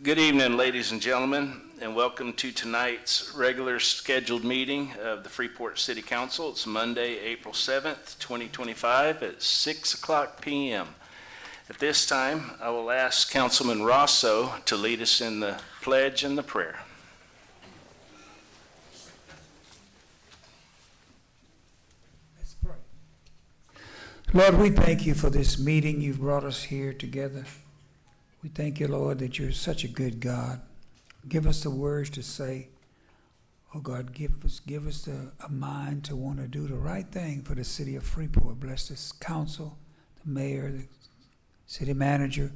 Good evening, ladies and gentlemen, and welcome to tonight's regular scheduled meeting of the Freeport City Council. It's Monday, April 7th, 2025 at 6 o'clock p.m. At this time, I will ask Councilman Rosso to lead us in the pledge and the prayer. Let's pray. Lord, we thank you for this meeting. You've brought us here together. We thank you, Lord, that you're such a good God. Give us the words to say. Oh, God, give us a mind to want to do the right thing for the city of Freeport. Bless this council, the mayor, the city manager,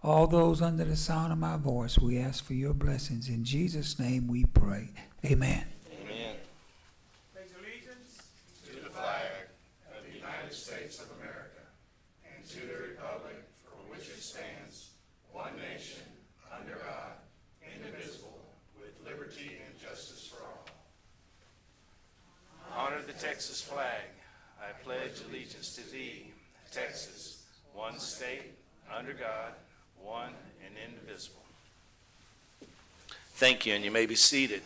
all those under the sound of my voice. We ask for your blessings. In Jesus' name we pray. Amen. Amen. Pledge allegiance to the flag of the United States of America and to the republic for which it stands, one nation, under God, indivisible, with liberty and justice for all. Honor the Texas flag. I pledge allegiance to thee, Texas, one state, under God, one and indivisible. Thank you, and you may be seated.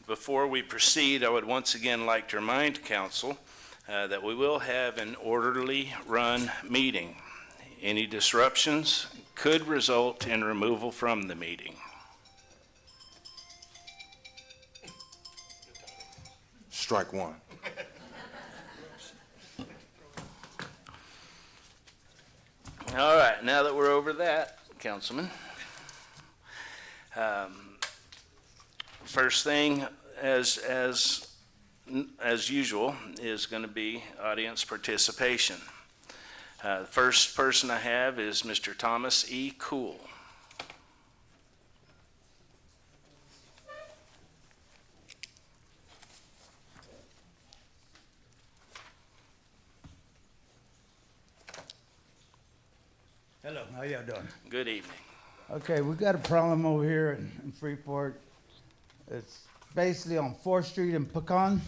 Before we proceed, I would once again like to remind Council that we will have an orderly run meeting. Any disruptions could result in removal from the meeting. Strike one. All right, now that we're over that, Councilman, first thing, as usual, is going to be audience participation. The first person I have is Mr. Thomas E. Cool. Hello, how y'all doing? Good evening. Okay, we got a problem over here in Freeport. It's basically on 4th Street and Pecan.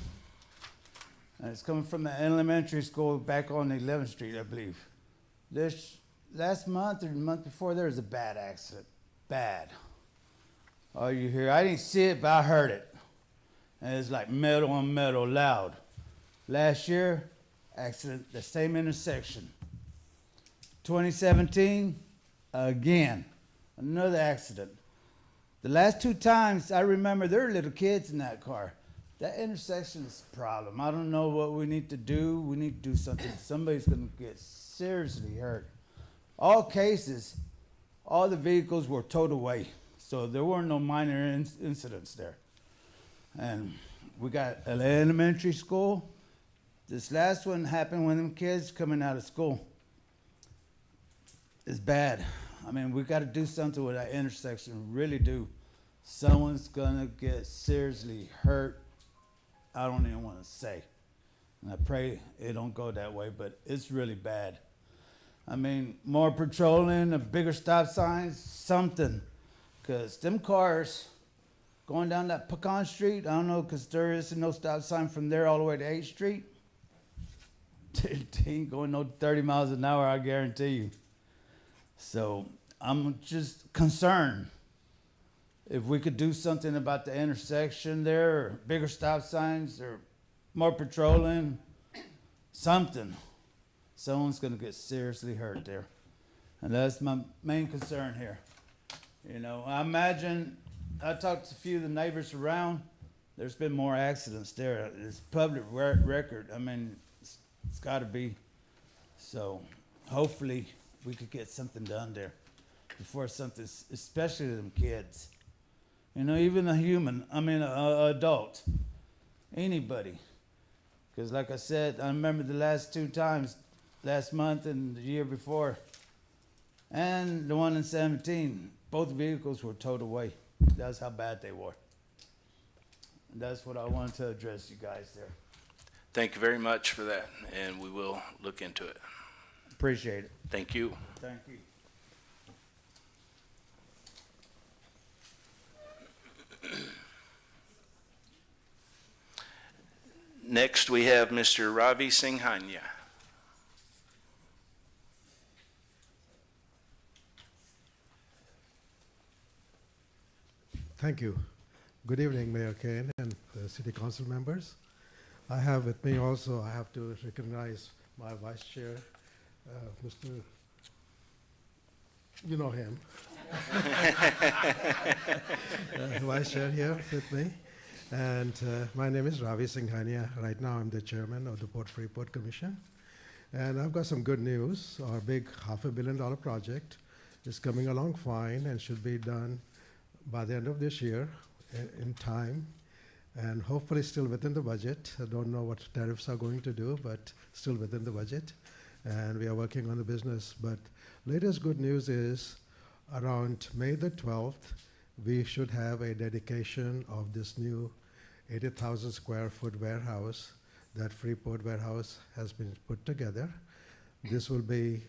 And it's coming from the elementary school back on 11th Street, I believe. This last month or the month before, there was a bad accident. Bad. Oh, you hear? I didn't see it, but I heard it. And it's like metal on metal, loud. Last year, accident, the same intersection. 2017, again, another accident. The last 2 times, I remember there were little kids in that car. That intersection is a problem. I don't know what we need to do. We need to do something. Somebody's going to get seriously hurt. All cases, all the vehicles were towed away. So there were no minor incidents there. And we got an elementary school. This last one happened when them kids coming out of school. It's bad. I mean, we got to do something with that intersection, really do. Someone's going to get seriously hurt. I don't even want to say. And I pray it don't go that way, but it's really bad. I mean, more patrolling, a bigger stop signs, something. Because them cars going down that Pecan Street, I don't know, because there is no stop sign from there all the way to 8th Street. They ain't going no 30 miles an hour, I guarantee you. So I'm just concerned if we could do something about the intersection there, or bigger stop signs, or more patrolling, something. Someone's going to get seriously hurt there. And that's my main concern here. You know, I imagine, I talked to a few of the neighbors around, there's been more accidents there. It's public record. I mean, it's got to be. So hopefully we could get something done there before something, especially them kids. You know, even a human, I mean, a adult, anybody. Because like I said, I remember the last 2 times, last month and the year before, and the one in 17, both vehicles were towed away. That's how bad they were. And that's what I wanted to address you guys there. Thank you very much for that, and we will look into it. Appreciate it. Thank you. Thank you. Next, we have Mr. Ravi Singhania. Thank you. Good evening, Mayor Kane and City Council members. I have with me also, I have to recognize my Vice Chair, Mr. You know him. Vice Chair here with me. And my name is Ravi Singhania. Right now I'm the Chairman of the Port Freeport Commission. And I've got some good news. Our big $500 million project is coming along fine and should be done by the end of this year in time, and hopefully still within the budget. I don't know what tariffs are going to do, but still within the budget. And we are working on the business. But latest good news is around May the 12th, we should have a dedication of this new 80,000 square foot warehouse that Freeport warehouse has been put together. This will be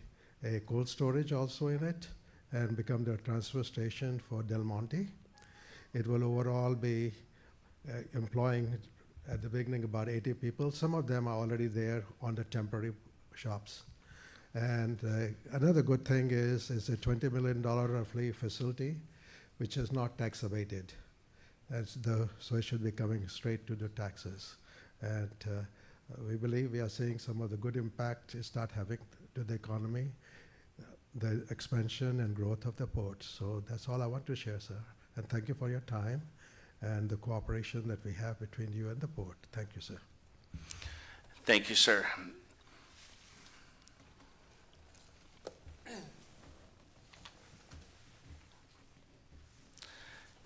a cold storage also in it, and become the transfer station for Del Monte. It will overall be employing at the beginning about 80 people. Some of them are already there on the temporary shops. And another good thing is it's a $20 million roughly facility, which is not tax abated. So it should be coming straight to the taxes. And we believe we are seeing some of the good impact it start having to the economy, the expansion and growth of the port. So that's all I want to share, sir. And thank you for your time and the cooperation that we have between you and the port. Thank you, sir. Thank you, sir.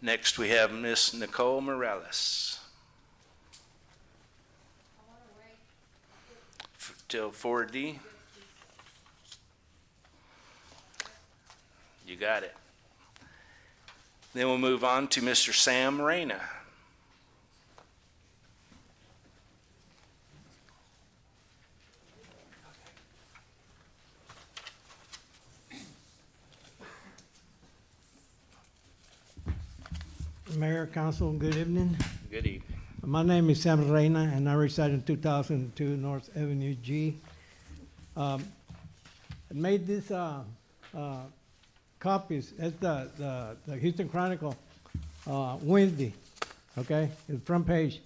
Next, we have Miss Nicole Morales. Till 4D. You got it. Then we'll move on to Mr. Sam Reyna. Mayor, Council, good evening. Good evening. My name is Sam Reyna, and I reside in 2002 North Avenue G. I made this copies. It's the Houston Chronicle Wednesday, okay? It's front page.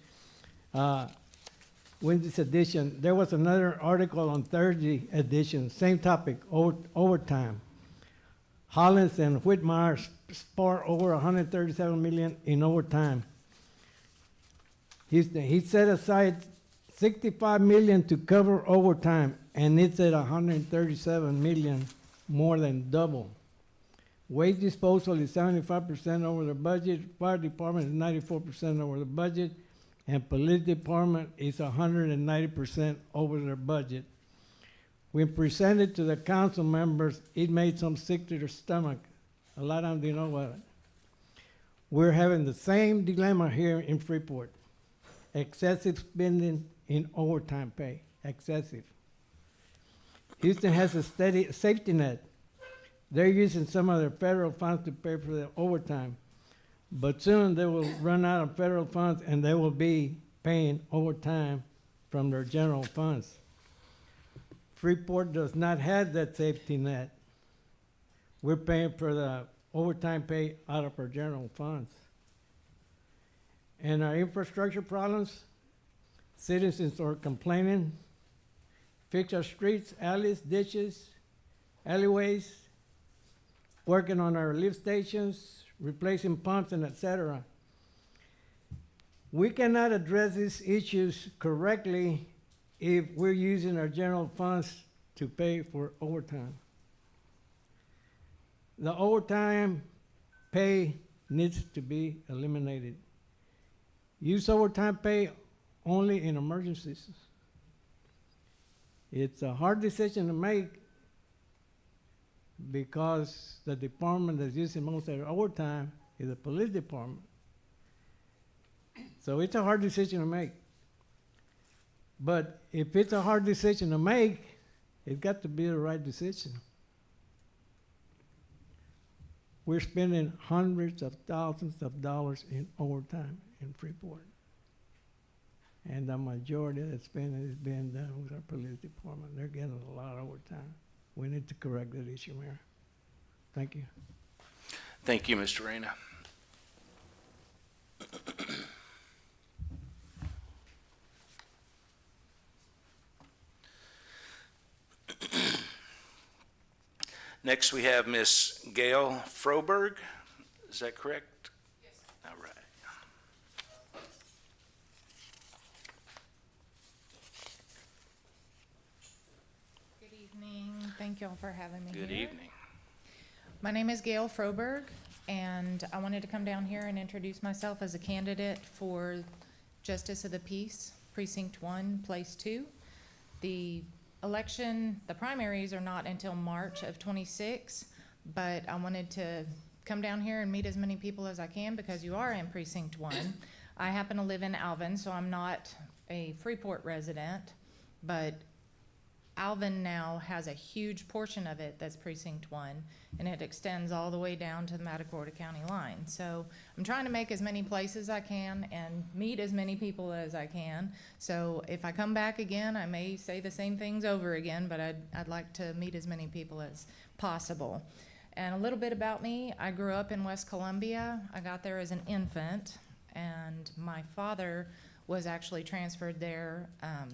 Wednesday's edition. There was another article on Thursday edition, same topic, overtime. Hollins and Whitmire sport over 137 million in overtime. He set aside 65 million to cover overtime, and it's at 137 million, more than double. Waste disposal is 75% over the budget. Fire department is 94% over the budget, and police department is 190% over their budget. When presented to the council members, it made some sick to their stomach. A lot of them didn't know about it. We're having the same dilemma here in Freeport. Excessive spending in overtime pay, excessive. Houston has a steady safety net. They're using some of their federal funds to pay for the overtime, but soon they will run out of federal funds and they will be paying overtime from their general funds. Freeport does not have that safety net. We're paying for the overtime pay out of our general funds. And our infrastructure problems, citizens are complaining. Fix our streets, alleys, ditches, alleyways, working on our lift stations, replacing pumps, and etc. We cannot address these issues correctly if we're using our general funds to pay for overtime. The overtime pay needs to be eliminated. Use overtime pay only in emergencies. It's a hard decision to make because the department that's using most of their overtime is the police department. So it's a hard decision to make. But if it's a hard decision to make, it's got to be the right decision. We're spending hundreds of thousands of dollars in overtime in Freeport. And the majority of the spending is being done with our police department. They're getting a lot of overtime. We need to correct that issue, Mayor. Thank you. Thank you, Mr. Reyna. Next, we have Miss Gail Froberg. Is that correct? Yes. All right. Good evening. Thank you all for having me Good here. evening. My name is Gail Froberg, and I wanted to come down here and introduce myself as a candidate for Justice of the Peace, Precinct 1, Place 2. The election, the primaries are not until March of '26, but I wanted to come down here and meet as many people as I can because you are in Precinct 1. I happen to live in Alvin, so I'm not a Freeport resident, but Alvin now has a huge portion of it that's Precinct 1, and it extends all the way down to the Matagorda County line. So I'm trying to make as many places I can and meet as many people as I can. So if I come back again, I may say the same things over again, but I'd like to meet as many people as possible. And a little bit about me, I grew up in West Columbia. I got there as an infant, and my father was actually transferred there.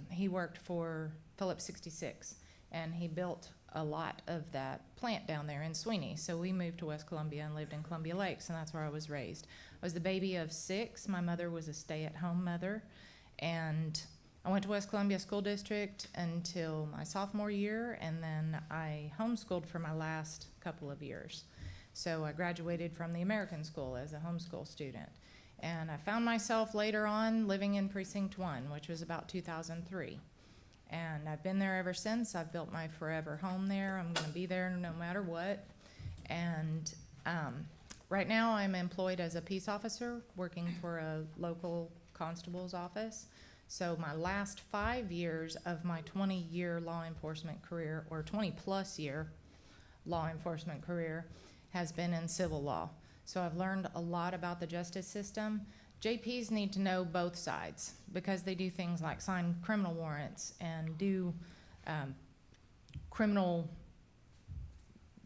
He worked for Phillips 66, and he built a lot of that plant down there in Sweeney. So we moved to West Columbia and lived in Columbia Lakes, and that's where I was raised. I was the baby of 6. My mother was a stay-at-home mother, and I went to West Columbia School District until my sophomore year, and then I homeschooled for my last couple of years. So I graduated from the American school as a homeschool student. And I found myself later on living in Precinct 1, which was about 2003. And I've been there ever since. I've built my forever home there. I'm going to be there no matter what. And right now I'm employed as a peace officer working for a local constable's office. So my last 5 years of my 20-year law enforcement career, or 20-plus year law enforcement career, has been in civil law. So I've learned a lot about the justice system. JPs need to know both sides because they do things like sign criminal warrants and do criminal,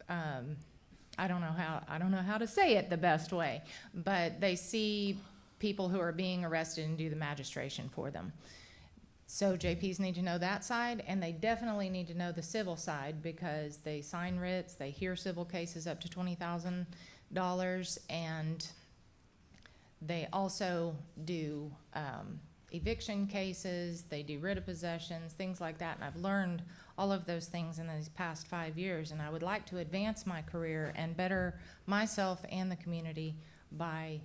I don't know how to say it the best way, but they see people who are being arrested and do the magistration for them. So JPs need to know that side, and they definitely need to know the civil side because they sign writs, they hear civil cases up to $20,000, and they also do eviction cases, they do writ of possessions, things like that, and I've learned all of those things in these past 5 years, and I would like to advance my career and better myself and the community by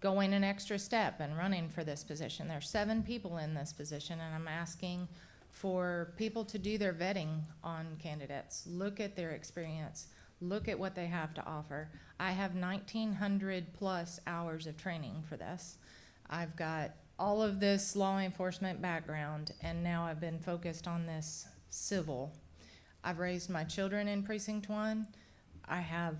going an extra step and running for this position. There's 7 people in this position, and I'm asking for people to do their vetting on candidates, look at their experience, look at what they have to offer. I have 1,900 plus hours of training for this. I've got all of this law enforcement background, and now I've been focused on this civil. I've raised my children in Precinct 1. I'm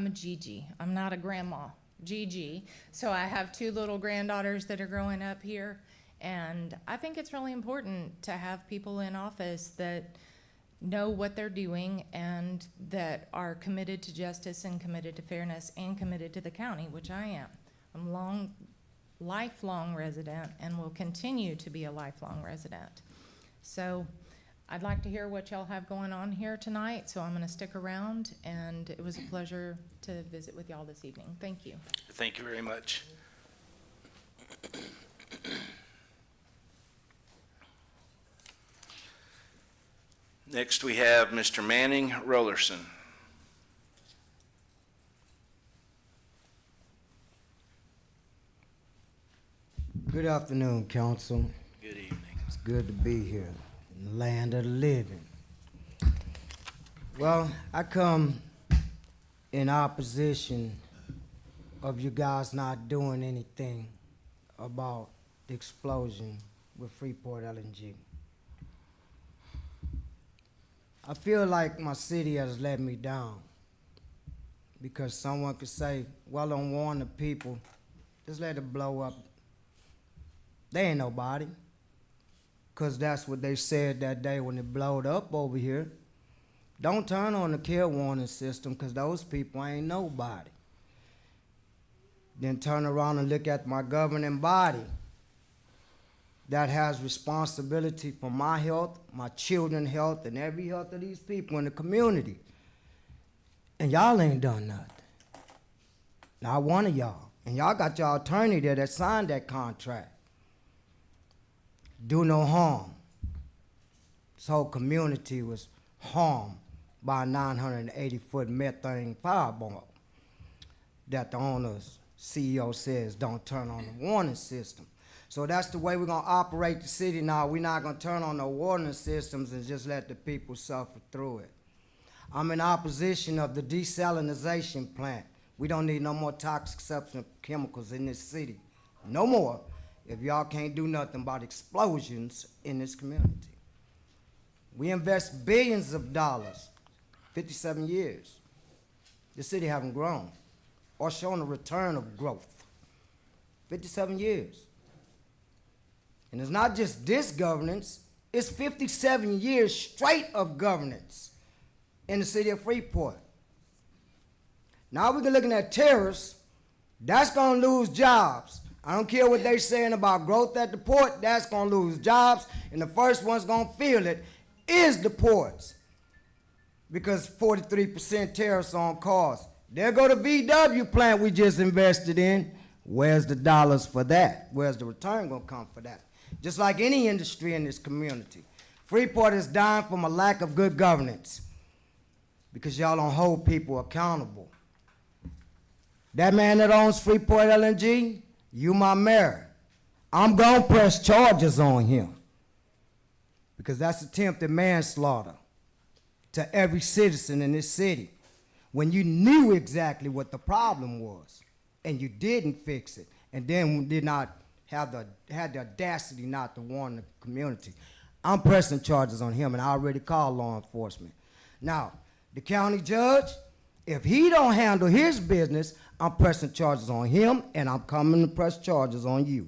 a Gigi. I'm not a grandma. Gigi. So I have 2 little granddaughters that are growing up here, and I think it's really important to have people in office that know what they're doing and that are committed to justice and committed to fairness and committed to the county, which I am. I'm a lifelong resident and will continue to be a lifelong resident. So I'd like to hear what y'all have going on here tonight, so I'm going to stick around, and it was a pleasure to visit with y'all this evening. Thank you. Thank you very much. Next, we have Mr. Manning Rollerson. Good afternoon, Council. Good evening. It's good to be here in the land of the living. Well, I come in opposition of you guys not doing anything about the explosion with Freeport LNG. I feel like my city has let me down because someone could say, well, don't warn the people, just let it blow up They ain't nobody. Because that's what they said that day when it blowed up over here. Don't turn on the kill warning system because those people ain't nobody. Then turn around and look at my governing body that has responsibility for my health, my children's health, and every health of these people in the community. And y'all ain't done nothing. Not one of y'all. And y'all got your attorney there that signed that contract. Do no harm. This whole community was harmed by a 980-foot methane fireball that the owner's CEO says don't turn on the warning system. So that's the way we're going to operate the city now. We're not going to turn on the warning systems and just let the people suffer through it. I'm in opposition of the desalinization plant. We don't need no more toxic substance chemicals in this city. No more, if y'all can't do nothing about explosions in this community. We invest billions of dollars, 57 years. The city haven't grown or shown a return of growth. 57 years. And it's not just this governance, it's 57 years straight of governance in the city of Freeport. Now we're looking at terrorists, that's gonna lose jobs. I don't care what they're saying about growth at the port, that's gonna lose jobs, and the first one's gonna feel it is the ports. Because 43% tariffs on cars. There go the VW plant we just invested in. Where's the dollars for that? Where's the return gonna come for that? Just like any industry in this community. Freeport is dying from a lack of good governance because y'all don't hold people accountable. That man that owns Freeport LNG, you my mayor. I'm gonna press charges on him because that's attempted manslaughter to every citizen in this city when you knew exactly what the problem was and you didn't fix it and then did not had the audacity not to warn the community. I'm pressing charges on him, and I already called law enforcement. Now, the county judge, if he don't handle his business, I'm pressing charges on him, and I'm coming to press charges on you.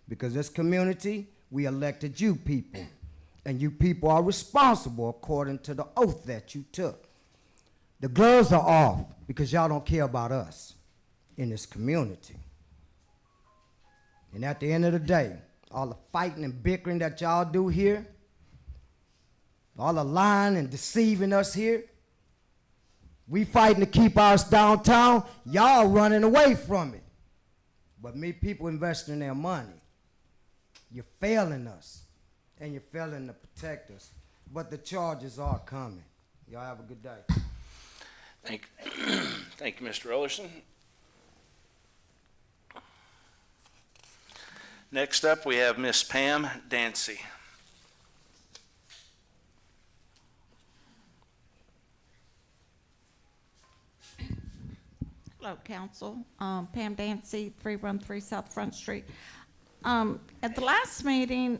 Because this community, we elected you people, and you people are responsible according to the oath that you took. The gloves are off because y'all don't care about us in this community. And at the end of the day, all the fighting and bickering that y'all do here, all the lying and deceiving us here, we fighting to keep us downtown, y'all running away from it. But me, people investing their money, you're failing us, and you're failing to protect us. But the charges are coming. Y'all have a good day. Thank you, Mr. Rollerson. Next up, we have Miss Pam Dancy. Hello, Council. Pam Dancy, 313 South Front Street. At the last meeting,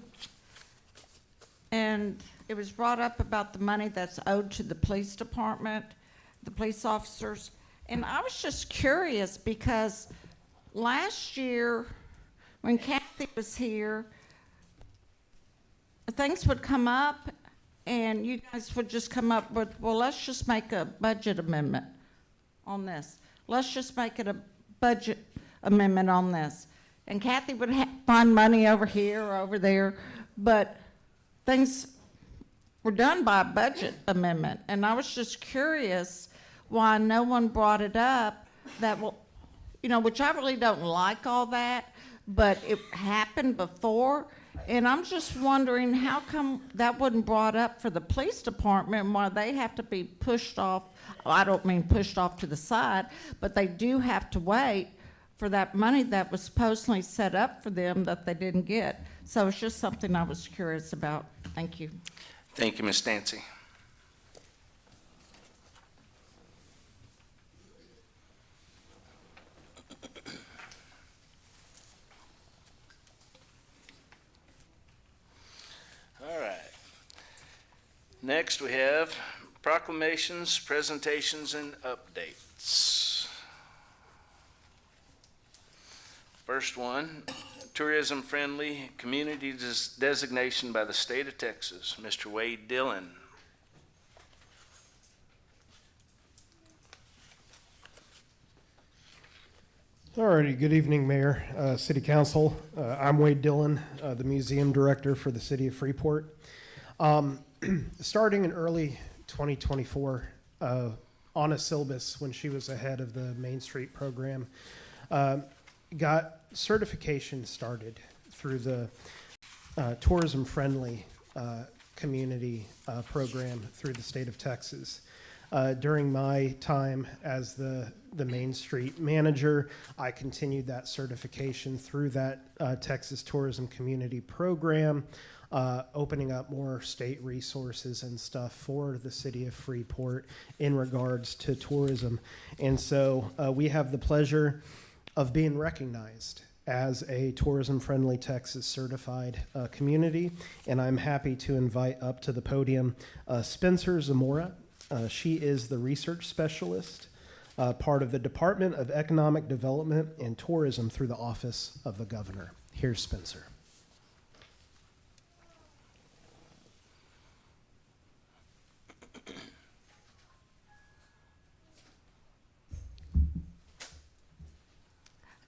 and it was brought up about the money that's owed to the police department, the police officers, and I was just curious because last year, when Kathy was here, things would come up and you guys would just come up with, well, let's just make a budget amendment on this. Let's just make it a budget amendment on this. And Kathy would find money over here or over there, but things were done by a budget amendment. And I was just curious why no one brought it up that, well, you know, which I really don't like all that, but it happened before, and I'm just wondering how come that wasn't brought up for the police department and why they have to be pushed off. I don't mean pushed off to the side, but they do have to wait for that money that was supposedly set up for them that they didn't get. So it's just something I was curious about. Thank you. Thank you, Ms. Dancy. All right. Next, we have proclamations, presentations, and updates. First one, tourism-friendly community designation by the state of Texas. Mr. Wade Dillon. Alrighty, good evening, Mayor, City Council. I'm Wade Dillon, the Museum Director for the City of Freeport. Starting in early 2024, Anna Silbus, when she was ahead of the Main Street program, got certification started through the tourism-friendly community program through the state of Texas. During my time as the Main Street manager, I continued that certification through that Texas Tourism Community Program, opening up more state resources and stuff for the city of Freeport in regards to tourism. And so we have the pleasure of being recognized as a tourism-friendly Texas certified community, and I'm happy to invite up to the podium Spencer Zamora. She is the research specialist, part of the Department of Economic Development and Tourism through the Office of the Governor. Here's Spencer.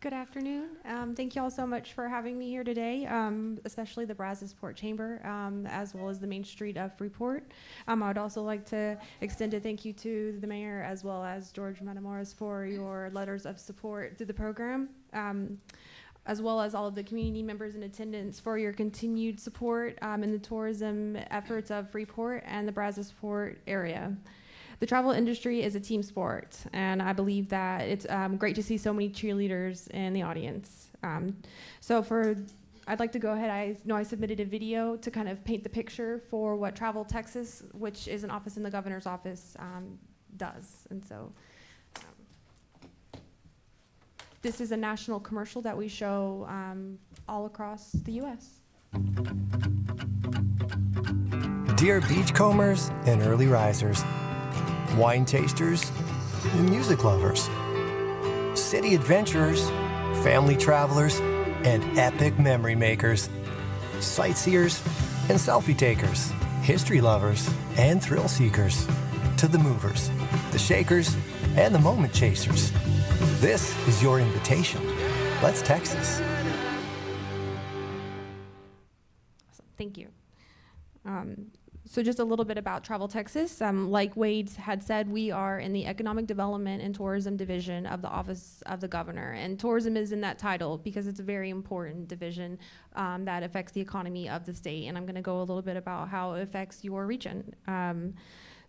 Good afternoon. Thank you all so much for having me here today, especially the Brazosport Chamber, as well as the Main Street of Freeport. I would also like to extend a thank you to the mayor as well as George Matamoros for your letters of support through the program, as well as all of the community members in attendance for your continued support in the tourism efforts of Freeport and the Brazosport area. The travel industry is a team sport, and I believe that it's great to see so many cheerleaders in the audience. I'd like to go ahead. I know I submitted a video to kind of paint the picture for what Travel Texas, which is an office in the governor's office, does. And so this is a national commercial that we show all across the U.S. Dear beachcombers and early risers, wine tasters and music lovers, city adventurers, family travelers, and epic memory makers, sightseers and selfie takers, history lovers and thrill seekers, to the movers, the shakers, and the moment chasers. This is your invitation. Let's Texas. Awesome. Thank you. So just a little bit about Travel Texas. Like Wade had said, we are in the Economic Development and Tourism Division of the Office of the Governor. And tourism is in that title because it's a very important division that affects the economy of the state. And I'm going to go a little bit about how it affects your region.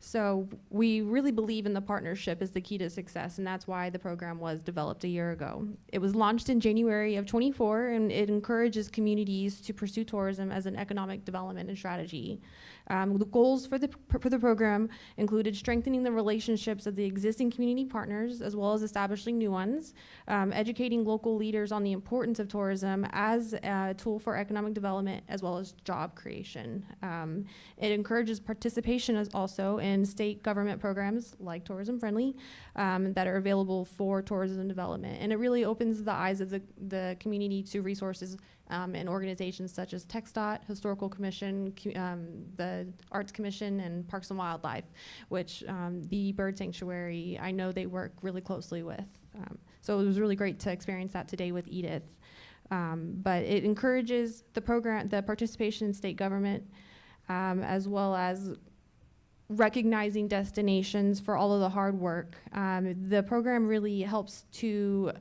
So we really believe in the partnership is the key to success, and that's why the program was developed a year ago. It was launched in January of 24, and it encourages communities to pursue tourism as an economic development and strategy. The goals for the program included strengthening the relationships of the existing community partners as well as establishing new ones, educating local leaders on the importance of tourism as a tool for economic development as well as job creation. It encourages participation as also in state government programs like Tourism Friendly that are available for tourism development. And it really opens the eyes of the community to resources and organizations such as TxDOT, Historical Commission, the Arts Commission, and Parks and Wildlife, which the Bird Sanctuary, I know they work really closely with. So it was really great to experience that today with Edith. But it encourages the participation in state government, as well as recognizing destinations for all of the hard work. The program really helps to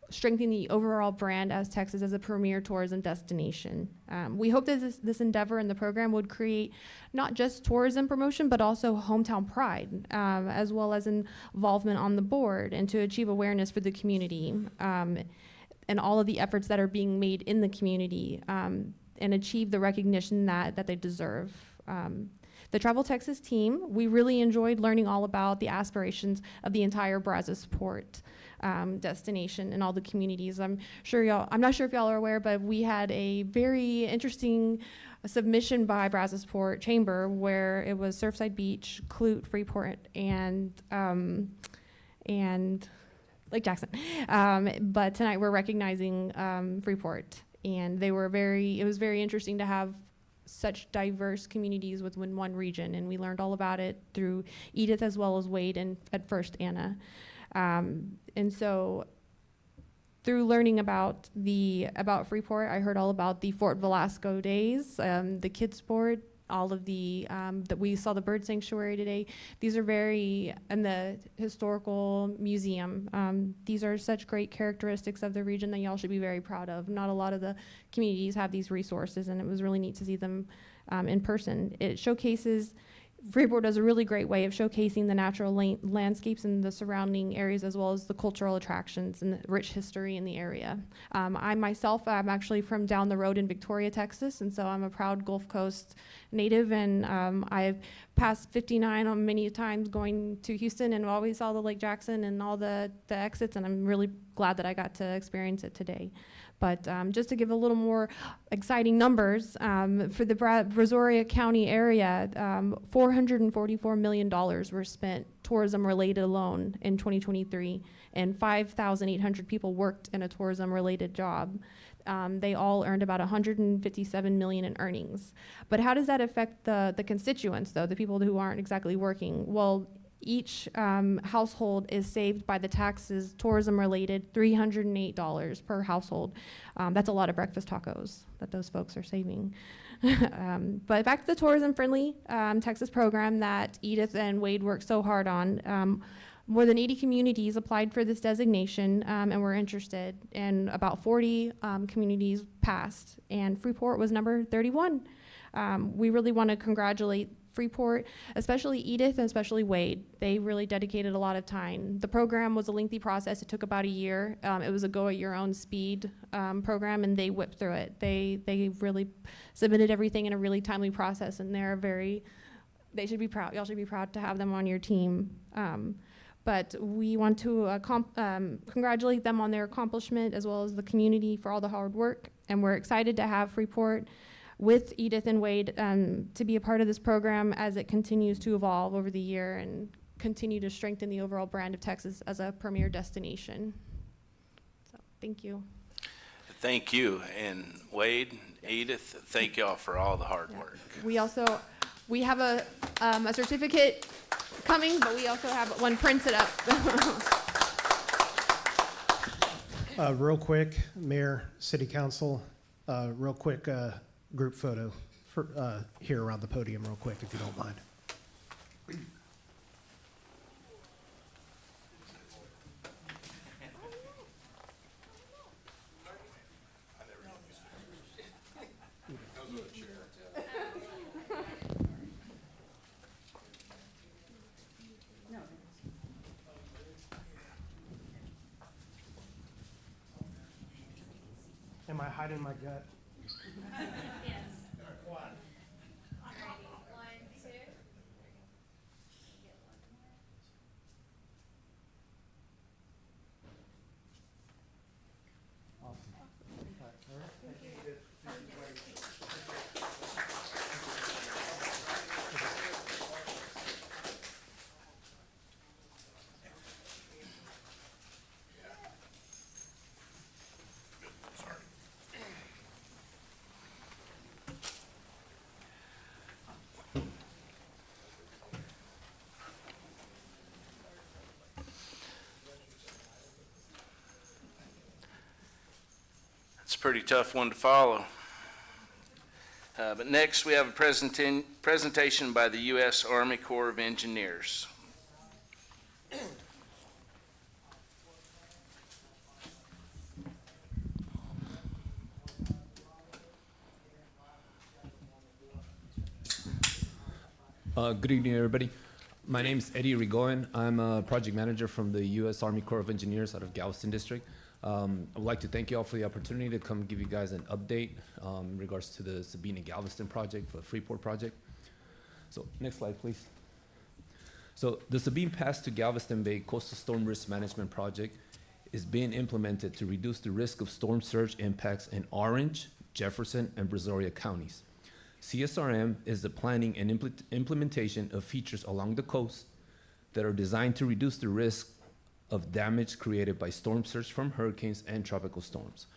strengthen the overall brand as Texas as a premier tourism destination. We hope that this endeavor in the program would create not just tourism promotion, but also hometown pride, as well as involvement on the board and to achieve awareness for the community and all of the efforts that are being made in the community and achieve the recognition that they deserve. The Travel Texas team, we really enjoyed learning all about the aspirations of the entire Brazosport destination and all the communities. I'm not sure if y'all are aware, but we had a very interesting submission by Brazosport Chamber where it was Surfside Beach, Clute, Freeport, and Lake Jackson. But tonight we're recognizing Freeport. And it was very interesting to have such diverse communities within one region, and we learned all about it through Edith as well as Wade and at first Anna. And so through learning about Freeport, I heard all about the Fort Velasco days, the kids sport, all of that we saw the bird sanctuary today. These are and the historical museum. These are such great characteristics of the region that y'all should be very proud of. Not a lot of the communities have these resources, and it was really neat to see them in person. It showcases Freeport does a really great way of showcasing the natural landscapes in the surrounding areas, as well as the cultural attractions and the rich history in the area. I myself, I'm actually from down the road in Victoria, Texas, and so I'm a proud Gulf Coast native, and I've passed 59 on many times going to Houston, and always saw the Lake Jackson and all the exits, and I'm really glad that I got to experience it today. But just to give a little more exciting numbers, for the Brazoria County area, $444 million were spent tourism-related alone in 2023, and 5,800 people worked in a tourism-related job. They all earned about $157 million in earnings. But how does that affect the constituents, though, the people who aren't exactly working? Well, each household is saved by the taxes, tourism-related, $308 per household. That's a lot of breakfast tacos that those folks are saving. But back to the tourism-friendly Texas program that Edith and Wade worked so hard on. More than 80 communities applied for this designation and were interested, and about 40 communities passed, and Freeport was number 31. We really want to congratulate Freeport, especially Edith and especially Wade. They really dedicated a lot of time. The program was a lengthy process. It took about a year. It was a go at your own speed program, and they whipped through it. They really submitted everything in a really timely process, and they should be proud. Y'all should be proud to have them on your team. But we want to congratulate them on their accomplishment, as well as the community for all the hard work. And we're excited to have Freeport with Edith and Wade to be a part of this program as it continues to evolve over the year and continue to strengthen the overall brand of Texas as a premier destination. So, thank you. Thank you. And Wade, Edith, thank y'all for all the hard work. We have a certificate coming, but we also have one printed up. Real quick, Mayor, City Council, real quick group photo for here around the podium real quick, if you don't mind. Am I hiding my gut? It's a pretty tough one to follow. But next we have a presentation by the U.S. Army Corps of Engineers. Good evening, everybody. My name is Eddie Rigoyen. I'm a project manager from the U.S. Army Corps of Engineers out of Galveston District. I would like to thank you all for the opportunity to come give you guys an update in regards to the Sabine and Galveston project, for the Freeport project. So next slide, please. So the Sabine Pass to Galveston Bay Coastal Storm Risk Management Project is being implemented to reduce the risk of storm surge impacts in Orange, Jefferson, and Brazoria counties. CSRM is the planning and implementation of features along the coast that are designed to reduce the risk of damage created by storm surge from hurricanes and tropical storms.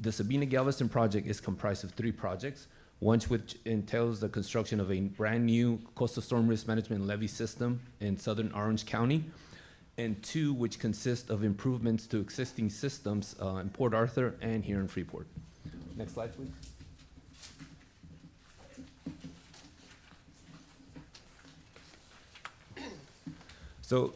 The Sabina Galveston project is comprised of 3 projects, one which entails the construction of a brand-new coastal storm risk management levee system in southern Orange County, and 2 which consist of improvements to existing systems in Port Arthur and here in Freeport. Next slide, please. So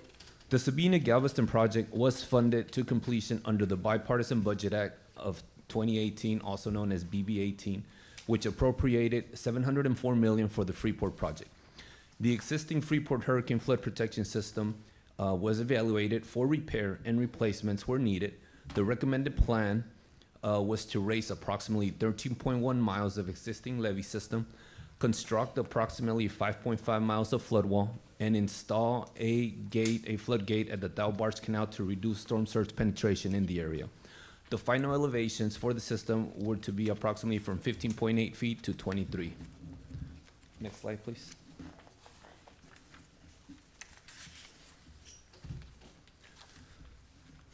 the Sabina Galveston project was funded to completion under the Bipartisan Budget Act of 2018, also known as BB18, which appropriated $704 million for the Freeport project. The existing Freeport hurricane flood protection system was evaluated for repair and replacements where needed. The recommended plan was to raise approximately 13.1 miles of existing levee system, construct approximately 5.5 miles of flood wall, and install a flood gate at the Dow Barge Canal to reduce storm surge penetration in the area. The final elevations for the system were to be approximately from 15.8 feet to 23. Next slide, please.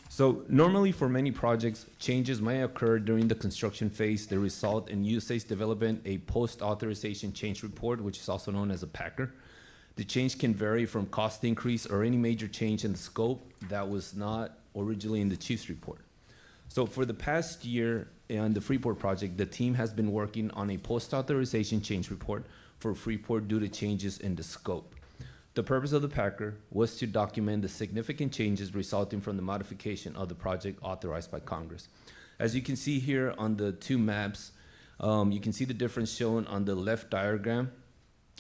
So normally for many projects, changes may occur during the construction phase that result in USAID's developing a post-authorization change report, which is also known as a PACR. The change can vary from cost increase or any major change in the scope that was not originally in the chief's report. So for the past year on the Freeport project, the team has been working on a post-authorization change report for Freeport due to changes in the scope. The purpose of the PACR was to document the significant changes resulting from the modification of the project authorized by Congress. As you can see here on the 2 maps, you can see the difference shown on the left diagram,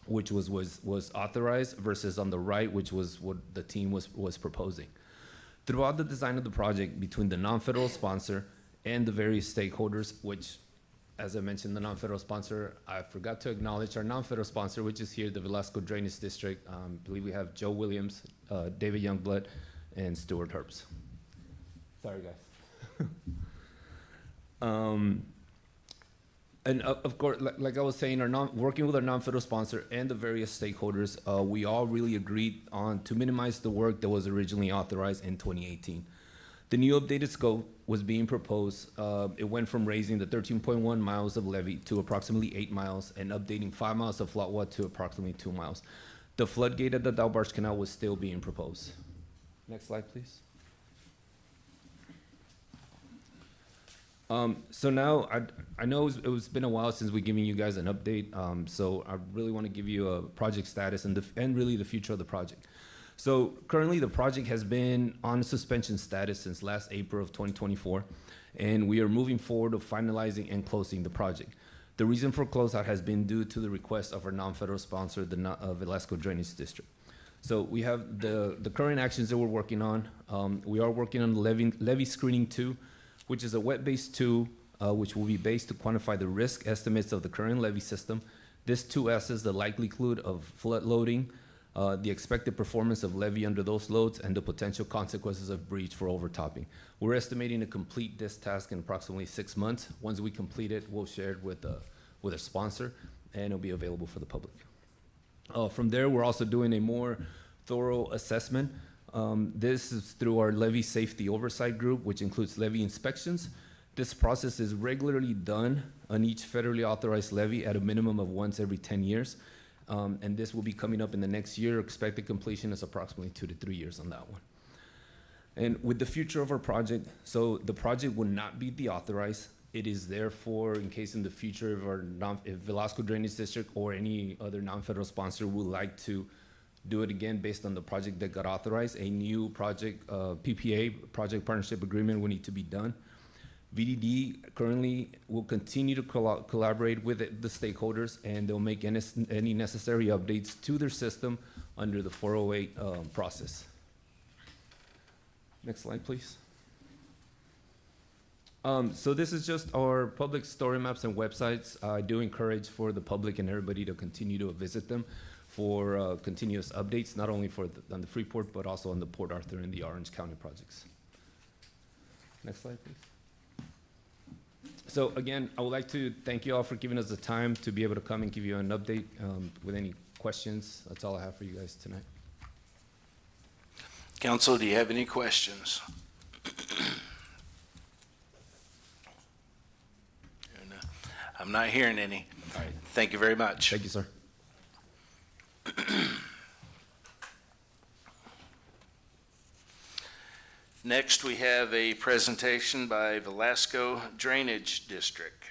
which was authorized, versus on the right, which was what the team was proposing. Throughout the design of the project, between the non-federal sponsor and the various stakeholders, which, as I mentioned, the non-federal sponsor, I forgot to acknowledge our non-federal sponsor, which is here, the Velasco Drainage District. I believe we have Joe Williams, David Youngblood, and Stuart Herbst. Sorry, guys. And of course, like I was saying, working with our non-federal sponsor and the various stakeholders, we all really agreed on to minimize the work that was originally authorized in 2018. The new updated scope was being proposed. It went from raising the 13.1 miles of levee to approximately 8 miles and updating 5 miles of flood wall to approximately 2 miles. The floodgate at the Dow Barge Canal was still being proposed. Next slide, please. So now, I know it's been a while since we've given you guys an update, so I really want to give you a project status and really the future of the project. So currently, the project has been on suspension status since last April of 2024, and we are moving forward of finalizing and closing the project. The reason for closeout has been due to the request of our non-federal sponsor, the Velasco Drainage District. So we have the current actions that we're working on. We are working on the levee screening 2, which is a wet-based tool, which will be based to quantify the risk estimates of the current levee system. This tool assesses the likelihood of flood loading, the expected performance of levee under those loads, and the potential consequences of breach for overtopping. We're estimating to complete this task in approximately 6 months. Once we complete it, we'll share it with a sponsor, and it'll be available for the public. From there, we're also doing a more thorough assessment. This is through our levee safety oversight group, which includes levee inspections. This process is regularly done on each federally authorized levee at a minimum of once every 10 years. And this will be coming up in the next year. Expected completion is approximately 2 to 3 years on that one. And with the future of our project, so the project will not be deauthorized. It is therefore, in case in the future, if Velasco Drainage District or any other non-federal sponsor would like to do it again based on the project that got authorized, a new project, PPA, Project Partnership Agreement, will need to be done. VDD currently will continue to collaborate with the stakeholders, and they'll make any necessary updates to their system under the 408 process. Next slide, please. So this is just our public story maps and websites. I do encourage for the public and everybody to continue to visit them for continuous updates, not only on the Freeport, but also on the Port Arthur and the Orange County projects. Next slide, please. So again, I would like to thank you all for giving us the time to be able to come and give you an update with any questions. That's all I have for you guys tonight. Council, do you have any questions? I'm not hearing any. All right. Thank you very much. Thank you, sir. Next, we have a presentation by Velasco Drainage District.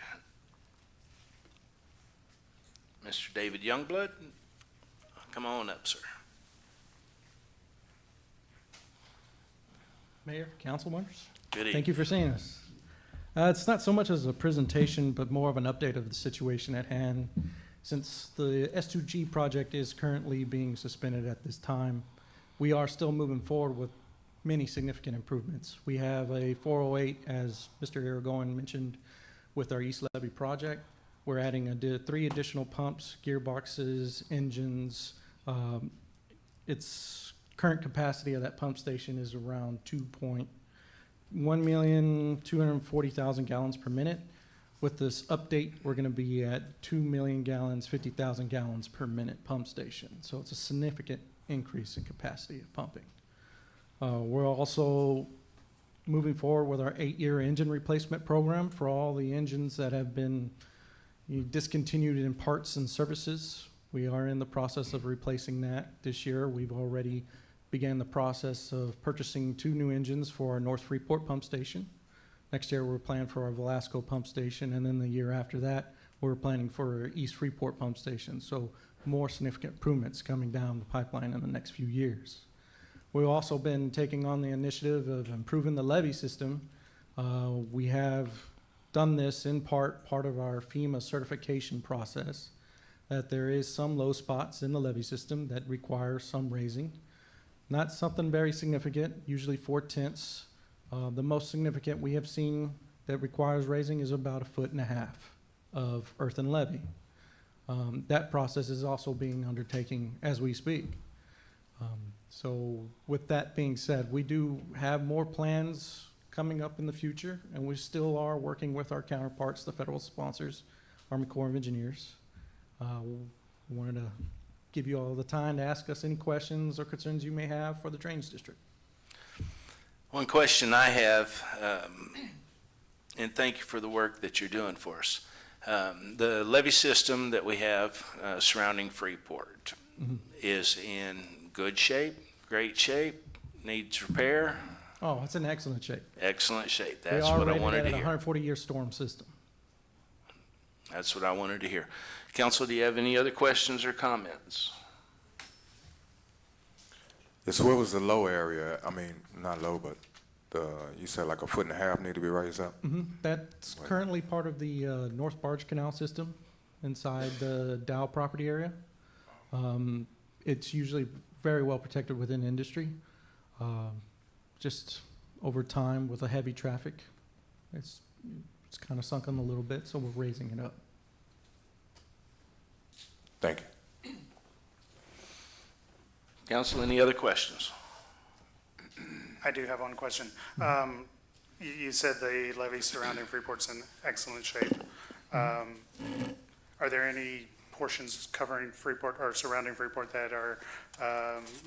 Mr. David Youngblood, come on up, sir. Mayor, council members, Good evening. thank you for seeing us. It's not so much as a presentation, but more of an update of the situation at hand. Since the S2G project is currently being suspended at this time, we are still moving forward with many significant improvements. We have a 408, as Mr. Irigoyen mentioned, with our East Levee project. We're adding 3 additional pumps, gearboxes, engines. Its current capacity of that pump station is around 2.1,240,000 gallons per minute. With this update, we're going to be at 2 million gallons, 50,000 gallons per minute pump station. So it's a significant increase in capacity of pumping. We're also moving forward with our 8-year engine replacement program for all the engines that have been discontinued in parts and services. We are in the process of replacing that this year. We've already began the process of purchasing 2 new engines for our North Freeport pump station. Next year, we're planning for our Velasco pump station, and then the year after that, we're planning for our East Freeport pump station. So more significant improvements coming down the pipeline in the next few years. We've also been taking on the initiative of improving the levee system. We have done this in part of our FEMA certification process, that there is some low spots in the levee system that require some raising. Not something very significant, usually 4/10. The most significant we have seen that requires raising is about 1.5 feet of earthen levee. That process is also being undertaken as we speak. So with that being said, we do have more plans coming up in the future, and we still are working with our counterparts, the federal sponsors, Army Corps of Engineers. We wanted to give you all the time to ask us any questions or concerns you may have for the Drainage District. One question I have, and thank you for the work that you're doing for us. The levee system that we have surrounding Freeport is in good shape, great shape, needs repair? Oh, it's in excellent shape. Excellent shape. That's what I wanted to hear. We are rated at a 140-year storm system. That's what I wanted to hear. Council, do you have any other questions or comments? Yes, where was the low area? I mean, not low, but you said like 1.5 feet need to be raised up? That's currently part of the North Barge Canal system inside the Dow property area. It's usually very well protected within industry. Just over time with the heavy traffic, it's kind of sunken a little bit, so we're raising it up. Thank you. Council, any other questions? I do have one question. You said the levee surrounding Freeport's in excellent shape. Are there any portions covering Freeport or surrounding Freeport that are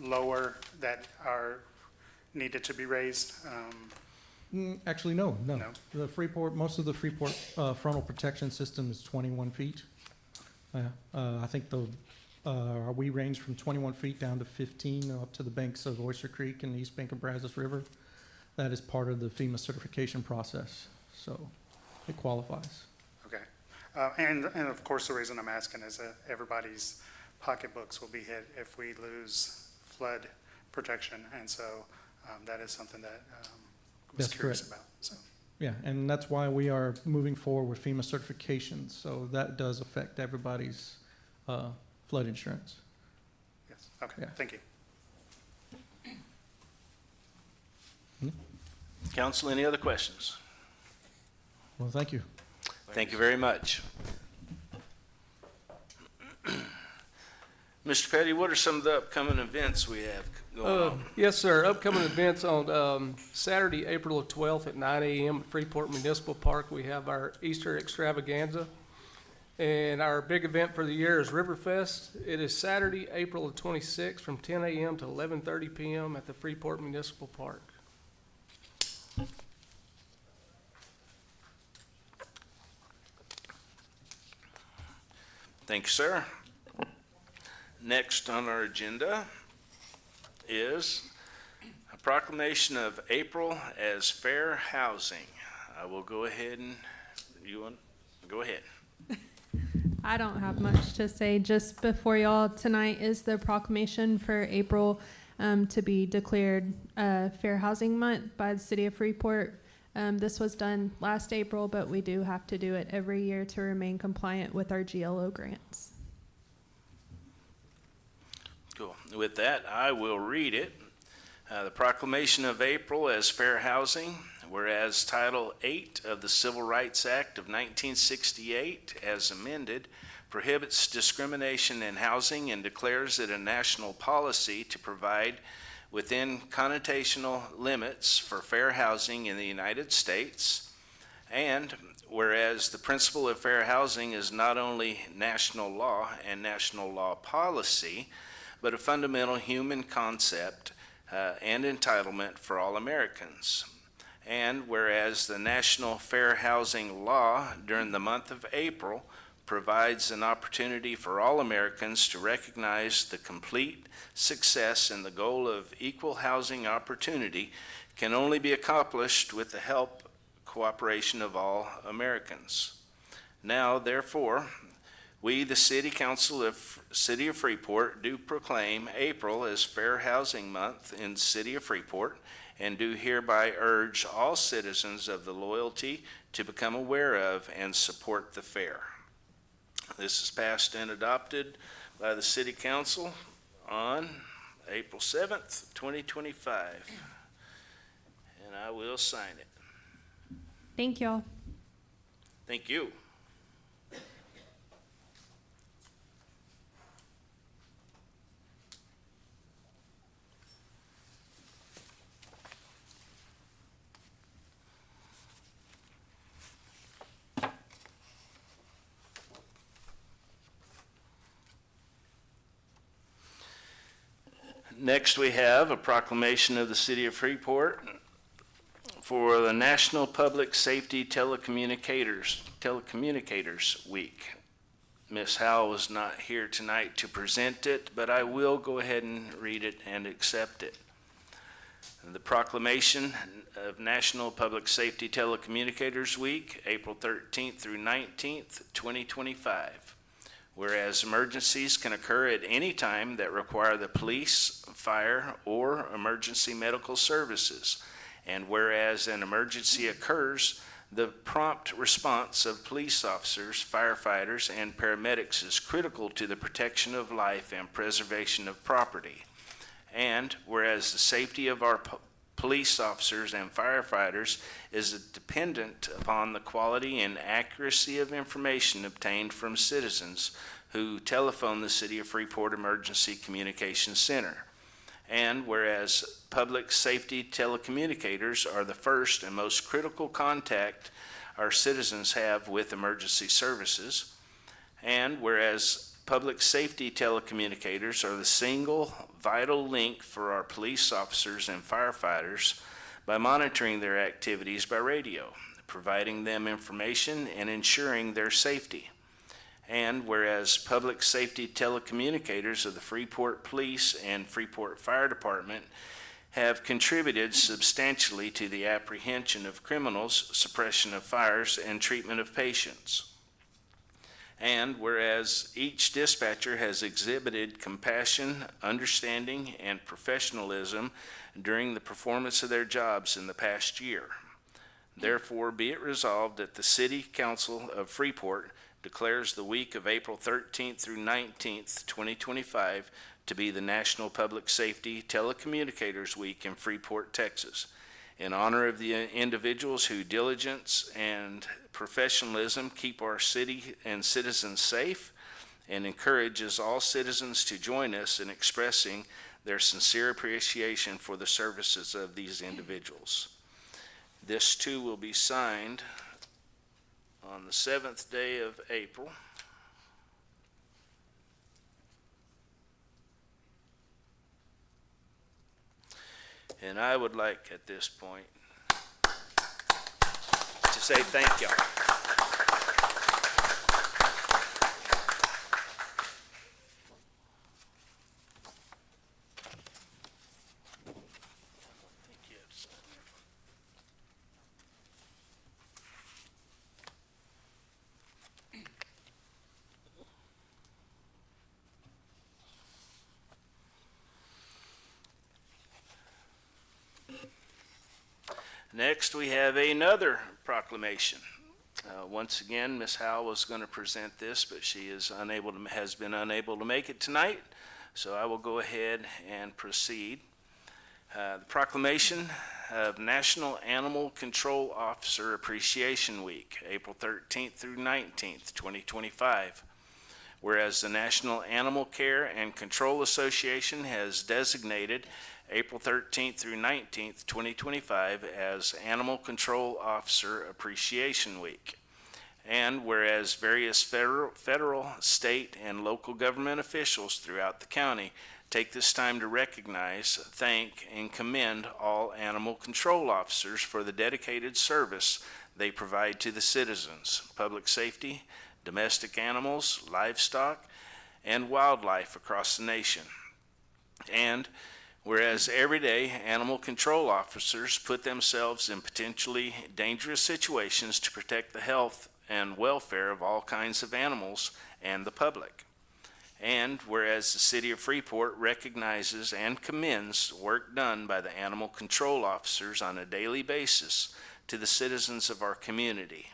lower that are needed to be raised? Actually, no. The Freeport, most of the Freeport frontal protection system is 21 feet. I think we range from 21 feet down to 15 up to the banks of Oyster Creek and the east bank of Brazos River. That is part of the FEMA certification process, so it qualifies. Okay. And of course, the reason I'm asking is that everybody's pocketbooks will be hit if we lose flood protection, and so that is something that I was That's curious correct. about. So. Yeah, and that's why we are moving forward with FEMA certifications, so that does affect everybody's flood insurance. Yes. Okay. Yeah. Thank you. Council, any other questions? Well, thank you. Thank you very much. Mr. Petty, what are some of the upcoming events we have going on? Yes, sir. Upcoming events on Saturday, April the 12th at 9 a.m. at Freeport Municipal Park. We have our Easter extravaganza. And our big event for the year is Riverfest. It is Saturday, April the 26th from 10 a.m. to 11:30 p.m. at the Freeport Municipal Park. Thank you, sir. Next on our agenda is a proclamation of April as fair housing. I will go ahead and, you want, go ahead. I don't have much to say. Just before y'all, tonight is the proclamation for April to be declared Fair Housing Month by the City of Freeport. This was done last April, but we do have to do it every year to remain compliant with our GLO grants. Cool. With that, I will read it. The Proclamation of April as Fair Housing, whereas Title 8 of the Civil Rights Act of 1968, as amended, prohibits discrimination in housing and declares it a national policy to provide within connotational limits for fair housing in the United States. And whereas the principle of fair housing is not only national law and national law policy, but a fundamental human concept and entitlement for all Americans. And whereas the National Fair Housing Law during the month of April provides an opportunity for all Americans to recognize the complete success and the goal of equal housing opportunity can only be accomplished with the help, cooperation of all Americans. Now, therefore, we, the City Council of City of Freeport, do proclaim April as Fair Housing Month in City of Freeport and do hereby urge all citizens of the loyalty to become aware of and support the fair. This is passed and adopted by the City Council on April 7th, 2025. And I will sign it. Thank y'all. Thank you. Next, we have a proclamation of the City of Freeport for the National Public Safety Telecommunicators Week. Ms. Howell was not here tonight to present it, but I will go ahead and read it and accept it. The proclamation of National Public Safety Telecommunicators Week, April 13th through 19th, 2025. Whereas emergencies can occur at any time that require the police, fire, or emergency medical services, and whereas an emergency occurs, the prompt response of police officers, firefighters, and paramedics is critical to the protection of life and preservation of property. And whereas the safety of our police officers and firefighters is dependent upon the quality and accuracy of information obtained from citizens who telephone the City of Freeport Emergency Communications Center. And whereas public safety telecommunicators are the first and most critical contact our citizens have with emergency services. And whereas public safety telecommunicators are the single vital link for our police officers and firefighters by monitoring their activities by radio, providing them information and ensuring their safety. And whereas public safety telecommunicators of the Freeport Police and Freeport Fire Department have contributed substantially to the apprehension of criminals, suppression of fires, and treatment of patients. And whereas each dispatcher has exhibited compassion, understanding, and professionalism during the performance of their jobs in the past year. Therefore, be it resolved that the City Council of Freeport declares the week of April 13th through 19th, 2025 to be the National Public Safety Telecommunicators Week in Freeport, Texas, in honor of the individuals whose diligence and professionalism keep our city and citizens safe, and encourages all citizens to join us in expressing their sincere appreciation for the services of these individuals. This too will be signed on the 7th day of April. And I would like at this point to say thank y'all. Next, we have another proclamation. Once again, Ms. Howell was going to present this, but she has been unable to make it tonight, so I will go ahead and proceed. The proclamation of National Animal Control Officer Appreciation Week, April 13th through 19th, 2025. Whereas the National Animal Care and Control Association has designated April 13th through 19th, 2025 as Animal Control Officer Appreciation Week. And whereas various federal, state, and local government officials throughout the county take this time to recognize, thank, and commend all animal control officers for the dedicated service they provide to the citizens, public safety, domestic animals, livestock, and wildlife across the nation. And whereas every day animal control officers put themselves in potentially dangerous situations to protect the health and welfare of all kinds of animals and the public. And whereas the City of Freeport recognizes and commends work done by the animal control officers on a daily basis to the citizens of our community.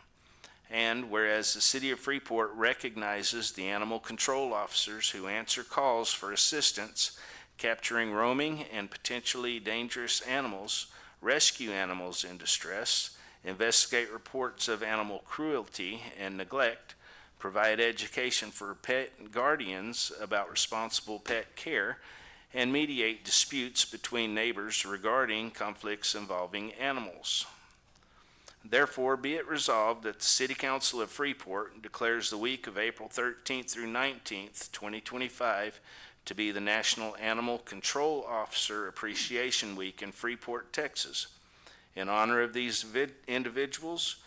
And whereas the City of Freeport recognizes the animal control officers who answer calls for assistance, capturing roaming and potentially dangerous animals, rescue animals in distress, investigate reports of animal cruelty and neglect, provide education for pet guardians about responsible pet care, and mediate disputes between neighbors regarding conflicts involving animals. Therefore, be it resolved that the City Council of Freeport declares the week of April 13th through 19th, 2025 to be the National Animal Control Officer Appreciation Week in Freeport, Texas. In honor of these individuals,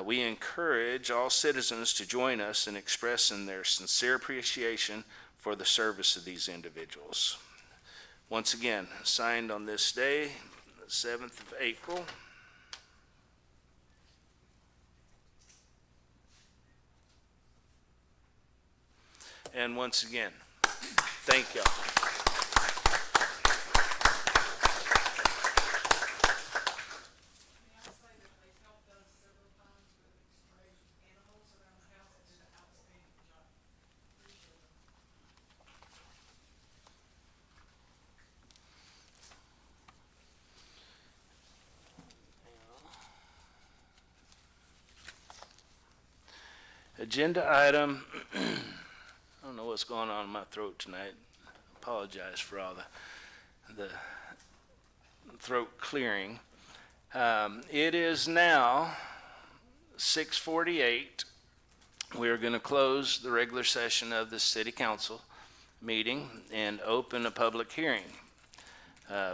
we encourage all citizens to join us in expressing their sincere appreciation for the service of these individuals. Once again, signed on this day, the 7th of April. And once again, thank y'all. Agenda item, I don't know what's going on in my throat tonight. Apologize for all the throat clearing. It is now 6:48. We are going to close the regular session of the City Council meeting and open a public hearing.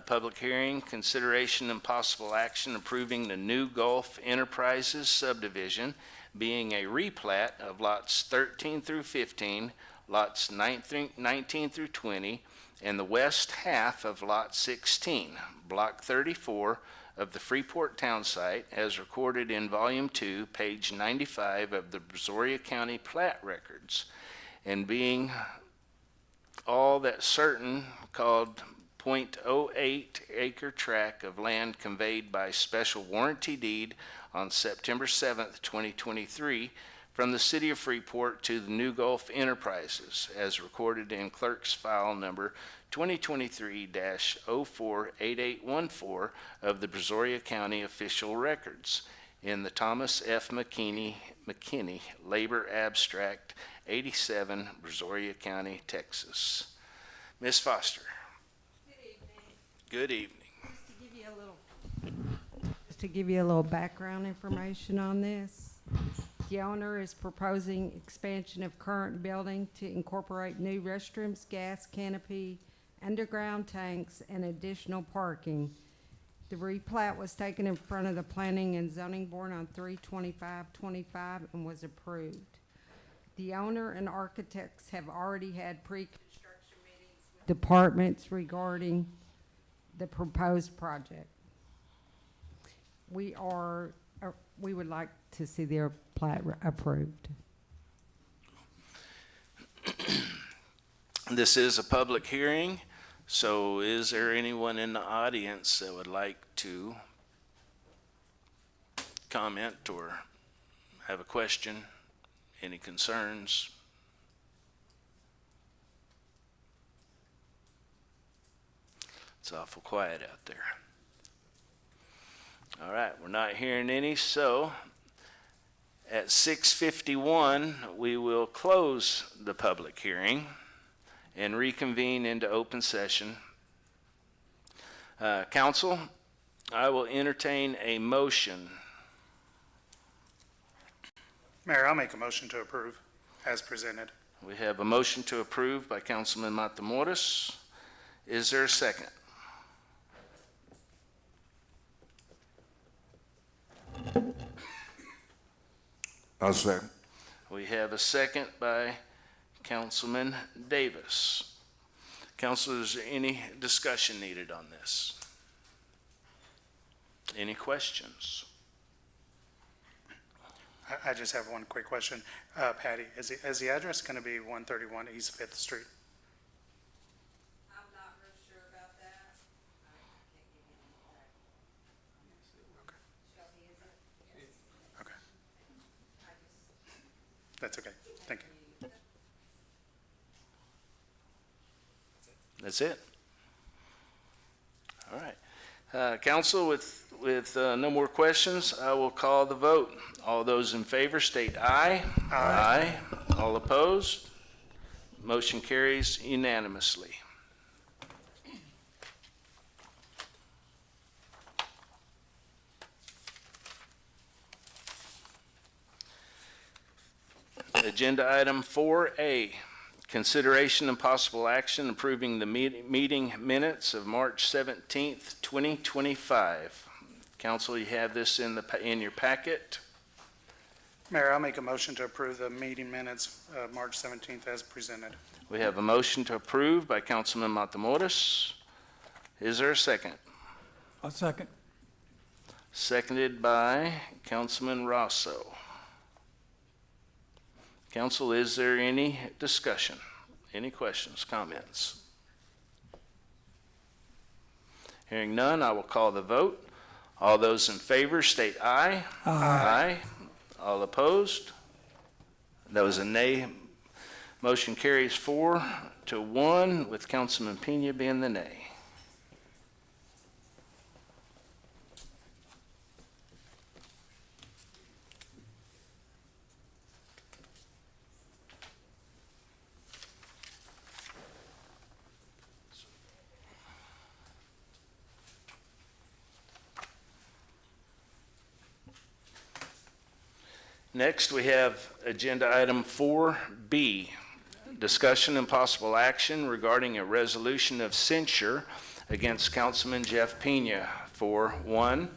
Public hearing, consideration and possible action approving the New Gulf Enterprises subdivision being a replat of lots 13 through 15, lots 19 through 20, and the west half of lot 16, block 34 of the Freeport town site as recorded in volume 2, page 95 of the Brazoria County plat records, and being all that certain called .08 acre tract of land conveyed by special warranty deed on September 7th, 2023 from the City of Freeport to the New Gulf Enterprises as recorded in clerk's file number 2023-048814 of the Brazoria County official records in the Thomas F. McKinney Labor Abstract 87, Brazoria County, Texas. Ms. Foster. Good evening. To give you a little background information on this, the owner is proposing expansion of current building to incorporate new restrooms, gas canopy, underground tanks, and additional parking. The replat was taken in front of the Planning and Zoning Board on 3/25/25 and was approved. The owner and architects have already had pre-construction meetings with departments regarding the proposed project. We would like to see their plat approved. This is a public hearing, so is there anyone in the audience that would like to comment or have a question? Any concerns? It's awful quiet out there. All right, we're not hearing any, so at 6:51, we will close the public hearing and reconvene into open session. Council, I will entertain a motion. Mayor, I'll make a motion to approve as presented. We have a motion to approve by Councilman Matamoros. Is there a second? I'll second. We have a second by Councilman Davis. Council, is there any discussion needed on this? Any questions? I just have one quick question. Patty, is the address going to be 131 East 5th Street? I'm not real sure about that. I can't give you Okay. Shelby, is it? Yes. Okay. That's okay. Thank you. That's it? All right. Council, with no more questions, I will call the vote. All those in favor state aye. Aye. All opposed? Motion carries unanimously. Agenda item 4A, consideration and possible action approving the meeting minutes of March 17th, 2025. Council, you have this in your packet. Mayor, I'll make a motion to approve the meeting minutes of March 17th as presented. We have a motion to approve by Councilman Matamoros. Is there a second? A second. Seconded by Councilman Rosso. Council, is there any discussion? Any questions, comments? Hearing none, I will call the vote. All those in favor state aye. Aye. All opposed? That was a nay. Motion carries 4-1 with Councilman Pena being the nay. Next, we have agenda item 4B, discussion and possible action regarding a resolution of censure against Councilman Jeff Pena for 1,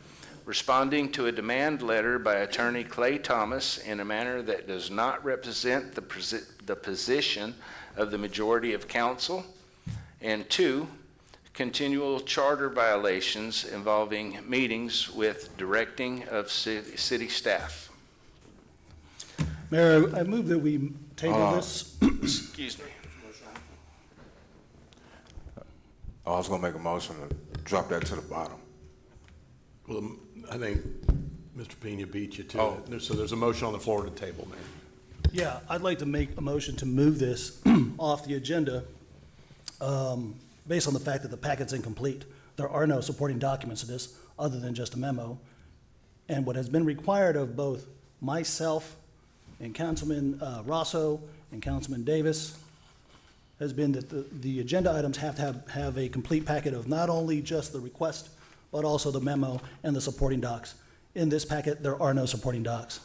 responding to a demand letter by Attorney Clay Thomas in a manner that does not represent the position of the majority of council, and 2, continual charter violations involving meetings with directing of city staff. Mayor, I move that we table this. Excuse me. I was gonna make a motion to drop that to the bottom. Well, I think Mr. Pena beat you to it. So there's a motion on the floor to table, Mayor. Yeah, I'd like to make a motion to move this off the agenda based on the fact that the packet's incomplete. There are no supporting documents to this other than just a memo. And what has been required of both myself and Councilman Rosso and Councilman Davis has been that the agenda items have to have a complete packet of not only just the request, but also the memo and the supporting docs. In this packet, there are no supporting docs.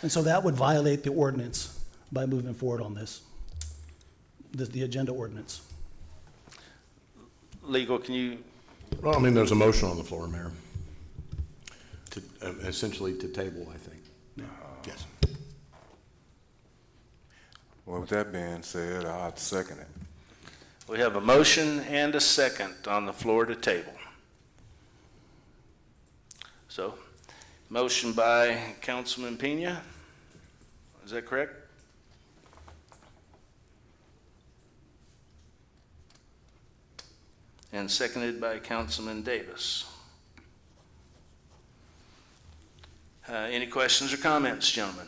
And so that would violate the ordinance by moving forward on this, the agenda ordinance. Legal, can you? Well, I mean, there's a motion on the floor, Mayor. Essentially to table, I think. Yes. Well, with that being said, I'll second it. We have a motion and a second on the floor to table. So, motion by Councilman Pena. Is that correct? And seconded by Councilman Davis. Any questions or comments, gentlemen?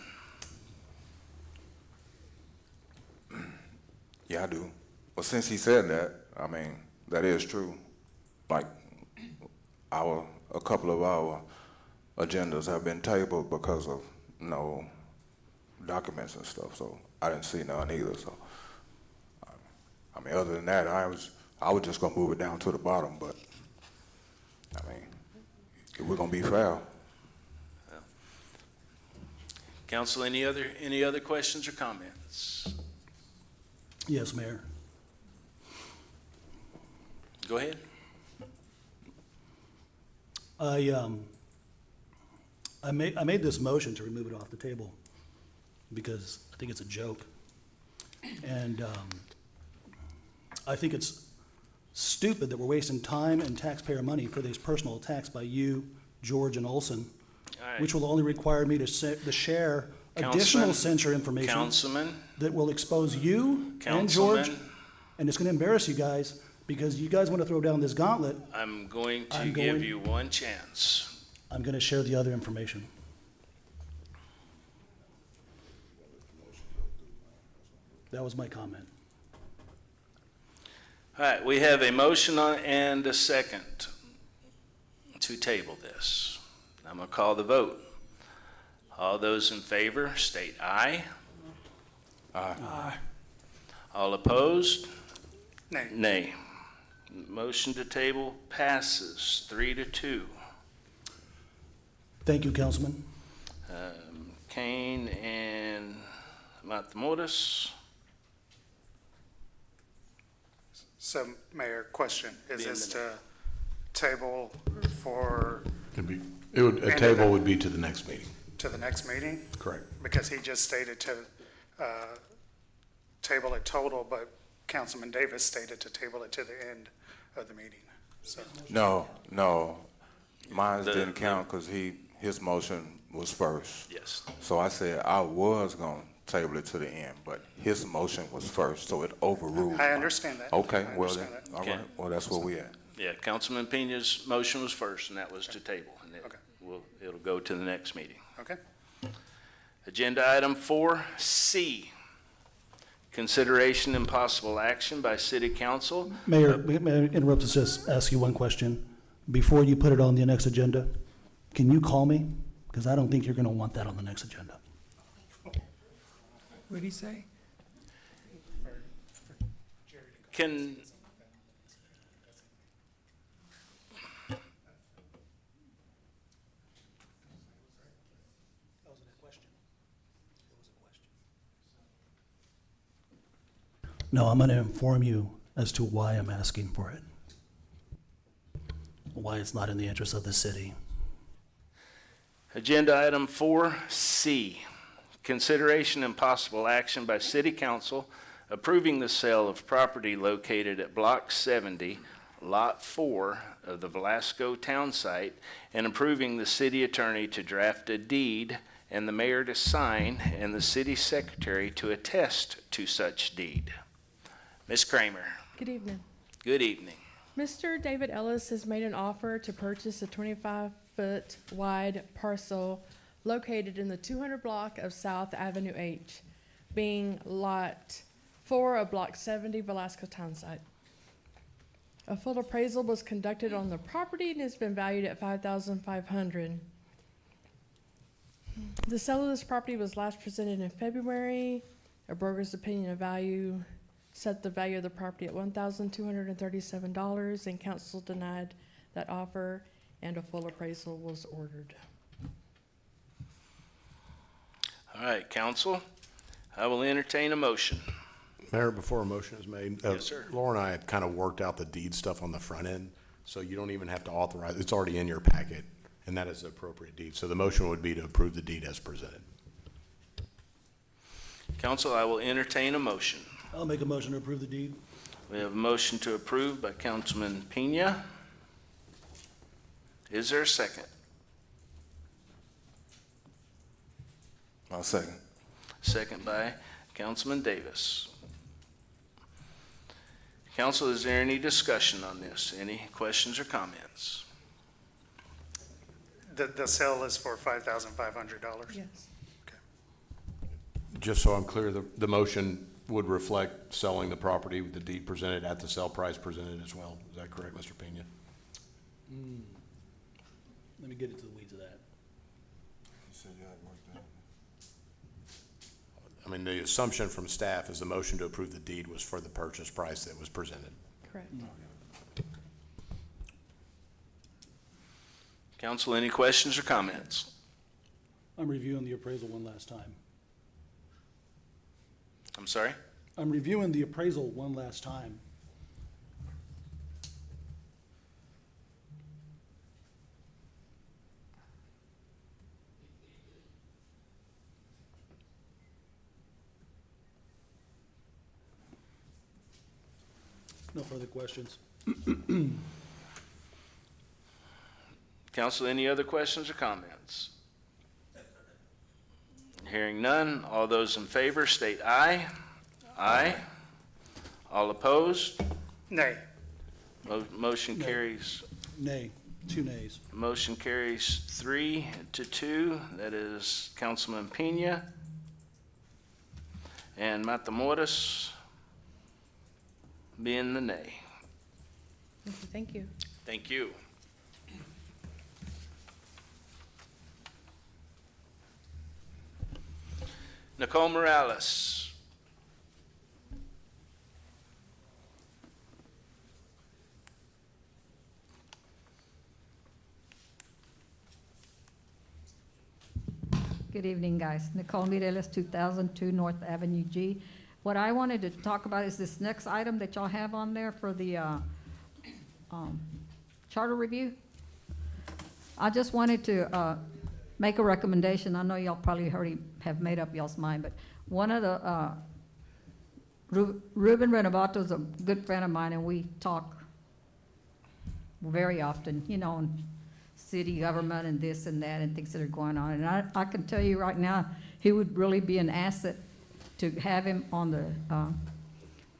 Yeah, I do. Well, since he said that, I mean, that is true. Like, a couple of our agendas have been tabled because of no documents and stuff, so I didn't see none either, so. I mean, other than that, I was just gonna move it down to the bottom, but, I mean, if we're gonna be fair. Council, any other questions or comments? Yes, Mayor. Go ahead. I made this motion to remove it off the table because I think it's a joke. And I think it's stupid that we're wasting time and taxpayer money for these personal attacks by you, George, and Olson, All right. which will only require me to share additional censure information Councilman. that will expose you and George, and it's going to embarrass you guys because you guys want to throw down this gauntlet. I'm going to give you one chance. I'm going to share the other information. That was my comment. All right, we have a motion and a second to table this. I'm going to call the vote. All those in favor state aye. Aye. All opposed? Nay. Nay. Motion to table passes 3-2. Thank you, Councilman. Kane and Matamoros. So, Mayor, question, is this to table for, A table would be to the next meeting. to the next meeting? Correct. Because he just stated to table it total, but Councilman Davis stated to table it to the end of the meeting, so. No, mine didn't count because his motion was first. Yes. So I said I was gonna table it to the end, but his motion was first, so it overruled. I understand that. Okay, I well then, understand that. all Okay. right, well, that's where we at. Yeah, Councilman Pena's motion was first, and that was to table. And it'll go to the next meeting. Okay. Agenda item 4C, consideration and possible action by City Council. Mayor, may I interrupt to just ask you one question? Before you put it on the next agenda, can you call me? Because I don't think you're going to want that on the next agenda. What did he say? Can, No, I'm going to inform you as to why I'm asking for it. Why it's not in the interest of the city. agenda item 4C, consideration and possible action by City Council approving the sale of property located at Block 70, Lot 4 of the Velasco Town Site, and approving the city attorney to draft a deed and the mayor to sign and the city secretary to attest to such deed. Ms. Kramer. Good evening. Good evening. Mr. David Ellis has made an offer to purchase a 25-foot wide parcel located in the 200 block of South Avenue H, being Lot 4 of Block 70 Velasco Town Site. A full appraisal was conducted on the property and has been valued at $5,500. The sale of this property was last presented in February. A broker's opinion of value set the value of the property at $1,237, and council denied that offer, and a full appraisal was ordered. All right, council, I will entertain a motion. Mayor, before a motion is made. Yes, sir. Laura and I had kind of worked out the deed stuff on the front end, so you don't even have to authorize, it's already in your packet, and that is the appropriate deed. So the motion would be to approve the deed as presented. Council, I will entertain a motion. I'll make a motion to approve the deed. We have a motion to approve by Councilman Pena. Is there a second? I'll second. Second by Councilman Davis. Council, is there any discussion on this? Any questions or comments? The sale is for $5,500? Yes. Just so I'm clear, the motion would reflect selling the property with the deed presented at the sale price presented as well. Is that correct, Mr. Pena? Let me get into the weeds of that. I mean, the assumption from staff is the motion to approve the deed was for the purchase price that was presented. Correct. Council, any questions or comments? I'm reviewing the appraisal one last time. I'm sorry? I'm reviewing the appraisal one last time. No further questions. Council, any other questions or comments? Hearing none, all those in favor state aye. Aye. All opposed? Nay. Motion Nay. carries. Nay, 2 nays. Motion carries 3-2. That is Councilman Pena and Matamoros being the nay. Thank you. Thank you. Nicole Morales. Good evening, guys. Nicole Mireles, 2002 North Avenue G. What I wanted to talk about is this next item that y'all have on there for the charter review. I just wanted to make a recommendation. I know y'all probably already have made up y'all's mind, but one of the, Ruben Renovato is a good friend of mine, and we talk very often, you know, on city government and this and that and things that are going on. And I can tell you right now, he would really be an asset to have him on the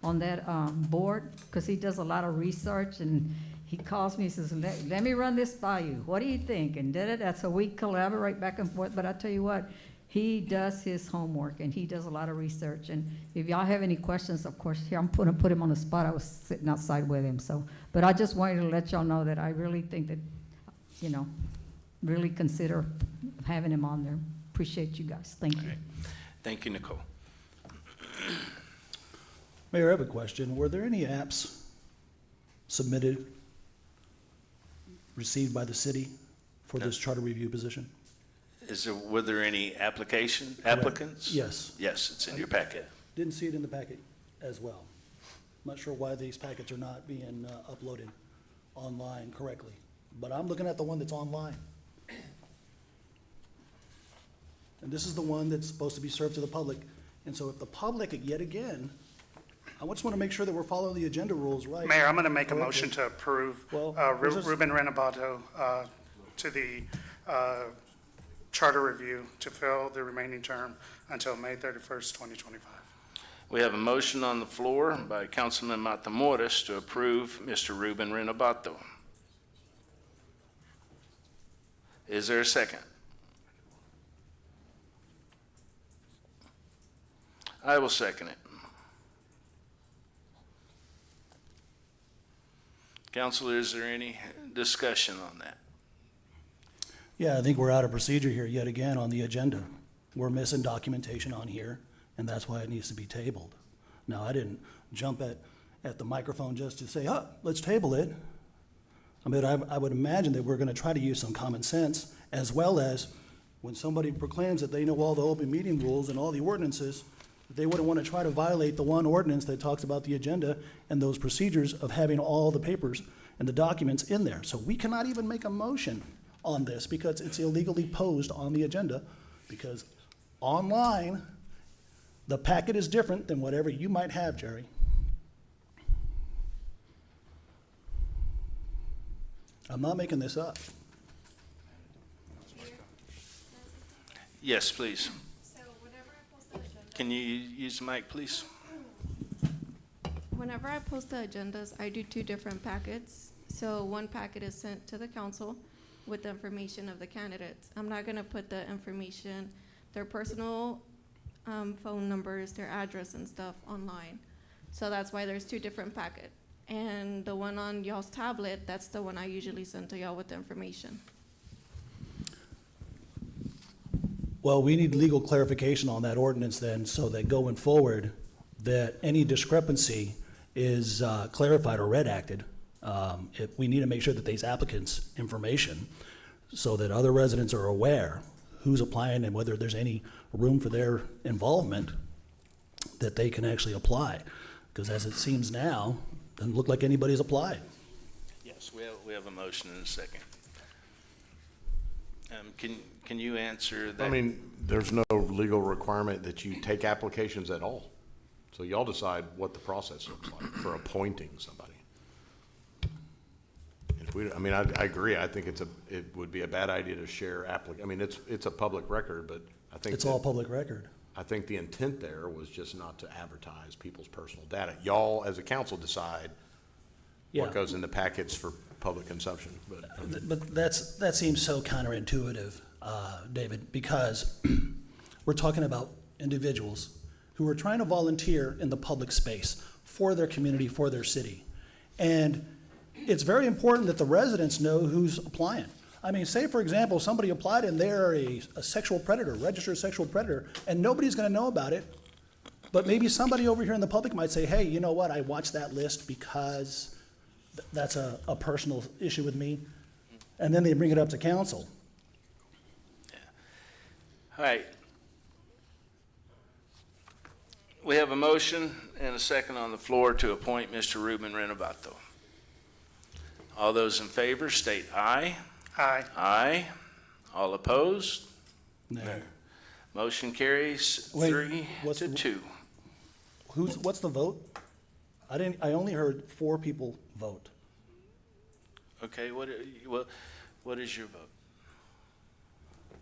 on that board, because he does a lot of research, and he calls me and says, let me run this by you. What do you think? And so we collaborate back and forth. But I tell you what, he does his homework, and he does a lot of research. And if y'all have any questions, of course, here, I'm going to put him on the spot. I was sitting outside with him. So, but I just wanted to let y'all know that I really think that, you know, really consider having him on there. Appreciate you guys. Thank you. Right. Thank you, Nicole. Mayor, I have a question. Were there any apps submitted, received by the city for this charter review position? Were there any applicants? Yes. Yes, it's in your packet. Didn't see it in the packet as well. Not sure why these packets are not being uploaded online correctly, but I'm looking at the one that's online. And this is the one that's supposed to be served to the public. And so if the public, yet again, I just want to make sure that we're following the agenda rules right. Mayor, I'm going to make a Correctly. motion to approve Well, Ruben Renovato to the charter review to fill the remaining term until May 31st, 2025. We have a motion on the floor by Councilman Matamoros to approve Mr. Ruben Renovato. Is there a second? I will second it. Councilor, is there any discussion on that? Yeah, I think we're out of procedure here yet again on the agenda. We're missing documentation on here, and that's why it needs to be tabled. Now, I didn't jump at the microphone just to say, oh, let's table it. I mean, I would imagine that we're gonna try to use some common sense, as well as when somebody proclaims that they know all the open meeting rules and all the ordinances, they wouldn't want to try to violate the one ordinance that talks about the agenda and those procedures of having all the papers and the documents in there. So we cannot even make a motion on this because it's illegally posed on the agenda, because online, the packet is different than whatever you might have, Jerry. I'm not making this up. Yes, please. Can you use the mic, please? Whenever I post the agendas, I do 2 different packets. So one packet is sent to the council, with the information of the candidates. I'm not gonna put the information, their personal phone numbers, their address and stuff online. So that's why there's two different packets. And the one on y'all's tablet, that's the one I usually send to y'all with the information. Well, we need legal clarification on that ordinance then, so that going forward, that any discrepancy is clarified or redacted. We need to make sure that these applicants' information, so that other residents are aware who's applying and whether there's any room for their involvement, that they can actually apply. Because as it seems now, doesn't look like anybody's applied. Yes, we have a motion in a second. Can you answer that? I mean, there's no legal requirement that you take applications at all. So y'all decide what the process looks like for appointing somebody. If we, I mean, I agree. I think it would be a bad idea to share I mean, it's a public record, but I think It's all public record. I think the intent there was just not to advertise people's personal data. Y'all, as a council, decide Yeah. what goes in the packets for public consumption. But that seems so counterintuitive, David, because we're talking about individuals who are trying to volunteer in the public space for their community, for their city. And it's very important that the residents know who's applying. I mean, say, for example, somebody applied and they're a sexual predator, registered sexual predator, and nobody's going to know about it. But maybe somebody over here in the public might say, hey, you know what, I watched that list because that's a personal issue with me. And then they bring it up to council. All right. We have a motion and a second on the floor to appoint Mr. Ruben Renovato. All those in favor state aye. Aye. Aye. All opposed? No. Motion carries Wait, 3-2. What's the vote? I only heard 4 people vote. Okay, what is your vote?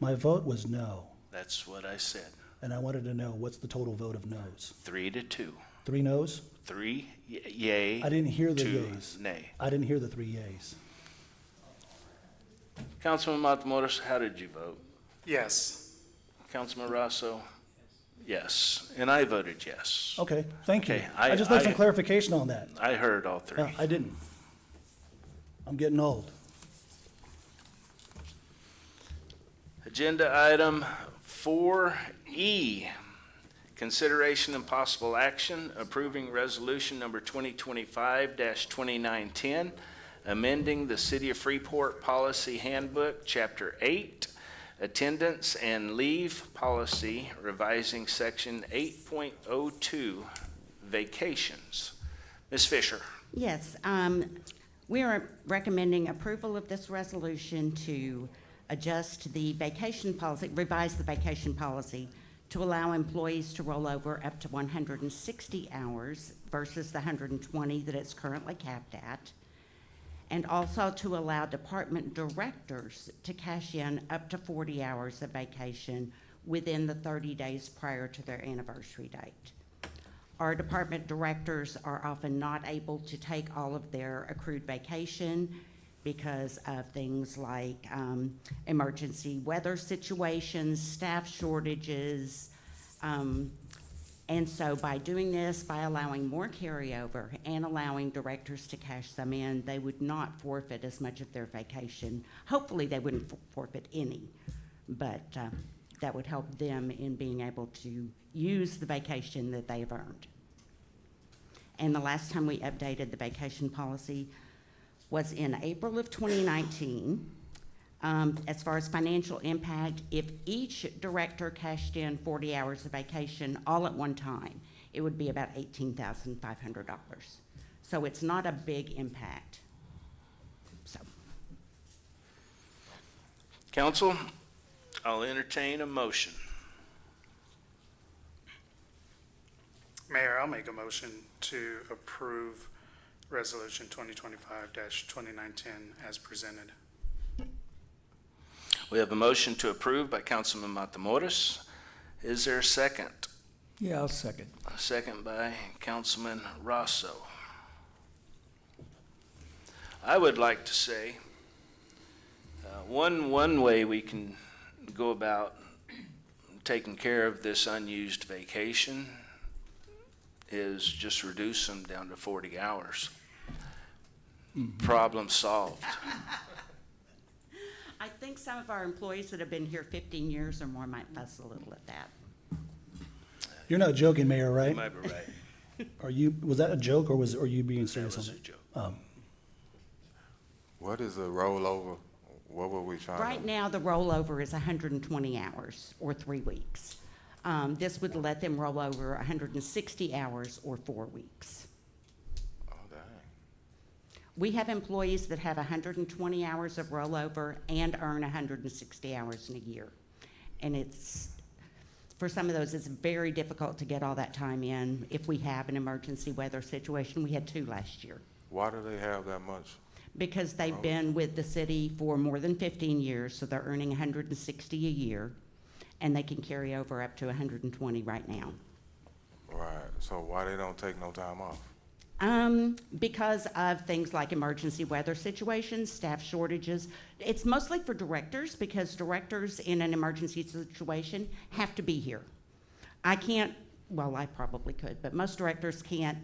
My vote was no, That's what I said. and I wanted to know what's the total vote of no's. 3-2. 3 no's? 3 yay. I didn't hear the 2 yays. nay. I didn't hear the 3 yays. Councilman Matamoros, how did you vote? Yes. Councilman Rosso? Yes. And I voted yes. Okay, thank you. Okay, I just like some clarification on that. I heard all 3. No, I didn't. I'm getting old. Agenda item 4E, consideration and possible action approving resolution number 2025-2910, amending the City of Freeport Policy Handbook, Chapter 8, Attendance and Leave Policy, revising Section 8.02, Vacations. Ms. Fisher. Yes, we are recommending approval of this resolution to adjust the vacation policy, revise the vacation policy to allow employees to roll over up to 160 hours versus the 120 that it's currently capped at, and also to allow department directors to cash in up to 40 hours of vacation within the 30 days prior to their anniversary date. Our department directors are often not able to take all of their accrued vacation because of things like emergency weather situations, staff shortages. And so by doing this, by allowing more carryover and allowing directors to cash them in, they would not forfeit as much of their vacation. Hopefully they wouldn't forfeit any, but that would help them in being able to use the vacation that they've earned. And the last time we updated the vacation policy was in April of 2019. As far as financial impact, if each director cashed in 40 hours of vacation all at one time, it would be about $18,500. So it's not a big impact. So. Council, I'll entertain a motion. Mayor, I'll make a motion to approve Resolution 2025-2910 as presented. We have a motion to approve by Councilman Matamoros. Is there a second? Yeah, I'll second. A second by Councilman Rosso. I would like to say One way we can go about taking care of this unused vacation is just reduce them down to 40 hours. Problem solved. I think some of our employees that have been here 15 years or more might fuss a little at that. You're not joking, Mayor, right? You might be right. Was that a joke, or are you being serious on was it? a joke. What is a rollover? What were we trying to? Right now, the rollover is 120 hours or 3 weeks. This would let them roll over 160 hours or 4 weeks. Oh, dang. We have employees that have 120 hours of rollover and earn 160 hours in a year. And for some of those, it's very difficult to get all that time in if we have an emergency weather situation. We had 2 last year. Why do they have that much? Because they've been with the city for more than 15 years, so they're earning 160 a year, and they can carry over up to 120 right now. Right, so why they don't take no time off? Because of things like emergency weather situations, staff shortages. It's mostly for directors, because directors in an emergency situation have to be here. I can't, well, I probably could, but most directors can't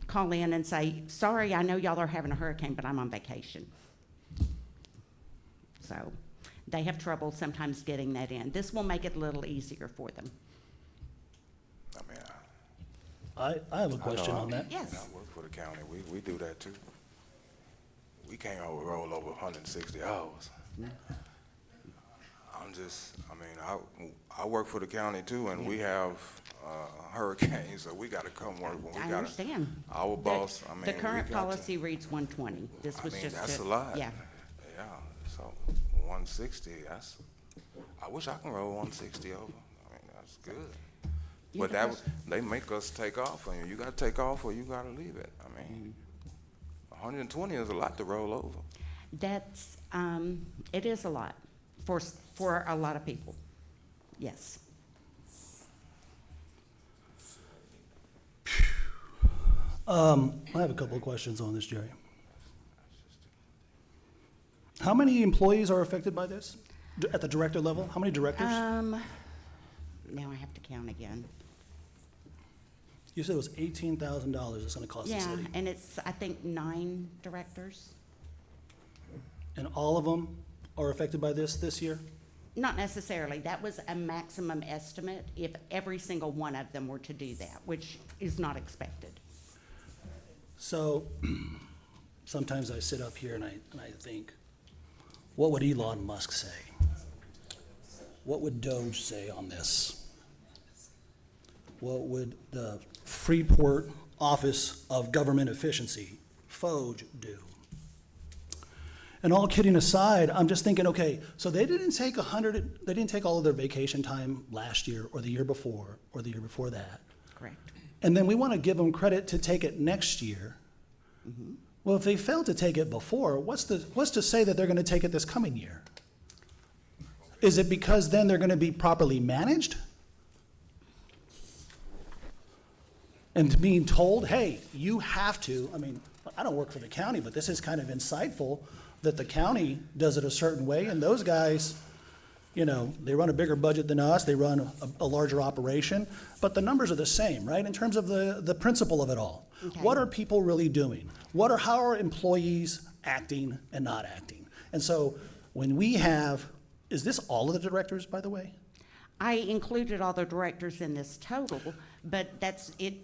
call in and say, sorry, I know y'all are having a hurricane, but I'm on vacation. So they have trouble sometimes getting that in. This will make it a little easier for them. I mean, I have a question on that. Yes. I work for the county. We do that too. We can't roll over 160 hours. I work for the county too, and we have hurricanes, so we gotta come work when we gotta. I understand. Our boss, I mean. The current we got policy reads 120. This was just that's a lot. Yeah. Yeah, so 160, I wish I can roll 160 over. I mean, that's good. Yeah, But they make us take off, and you gotta take off or you gotta leave it. I mean, 120 is a lot to roll over. That's, it is a lot for a lot of people. Yes. I have a couple of questions on this, Jerry. How many employees are affected by this at the director level? How many directors? Now I have to count again. You said it was $18,000 it's going to cost the Yeah, city. and it's, I think, 9 directors. And all of them are affected by this year? Not necessarily. That was a maximum estimate if every single one of them were to do that, which is not expected. So sometimes I sit up here and I think, what would Elon Musk say? What would Doge say on this? What would the Freeport Office of Government Efficiency, FOGE, do? And all kidding aside, I'm just thinking, okay, so they didn't take all of their vacation time last year or the year before or the year before that. Correct. And then we want to give them credit to take it next year. Mm-hmm. Well, if they failed to take it before, what's to say that they're going to take it this coming year? Is it because then they're going to be properly managed? And being told, hey, you have to, I mean, I don't work for the county, but this is kind of insightful that the county does it a certain way, and those guys, you know, they run a bigger budget than us, they run a larger operation, but the numbers are the same, right, in terms of the principle of it all. Okay. What are people really doing? How are employees acting and not acting? And so when we have, is this all of the directors, by the way? I included all the directors in this total, but it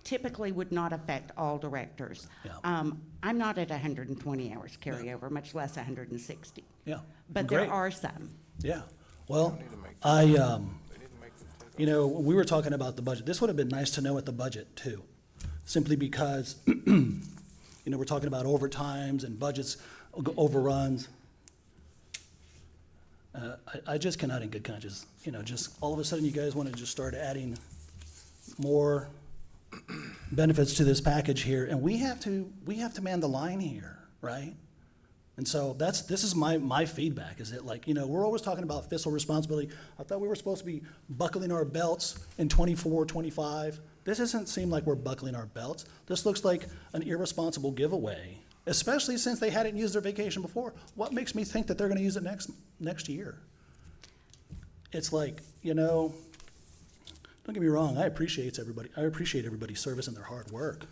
typically would not affect all directors. Yeah. I'm not at 120 hours carryover, much less 160. Yeah. But Great. there are some. Yeah. Well, you know, when we were talking about the budget, this would have been nice to know at the budget too, simply because, you know, we're talking about overtimes and budgets overruns. I just cannot in good conscience, you know, just all of a sudden you guys want to just start adding more benefits to this package here, and we have to man the line here, right? And so this is my feedback, is that, like, you know, we're always talking about fiscal responsibility. I thought we were supposed to be buckling our belts in 24, 25. This doesn't seem like we're buckling our belts. This looks like an irresponsible giveaway especially since they hadn't used their vacation before. What makes me think that they're gonna use it next year? It's like, don't get me wrong, I appreciate everybody's service and their hard work.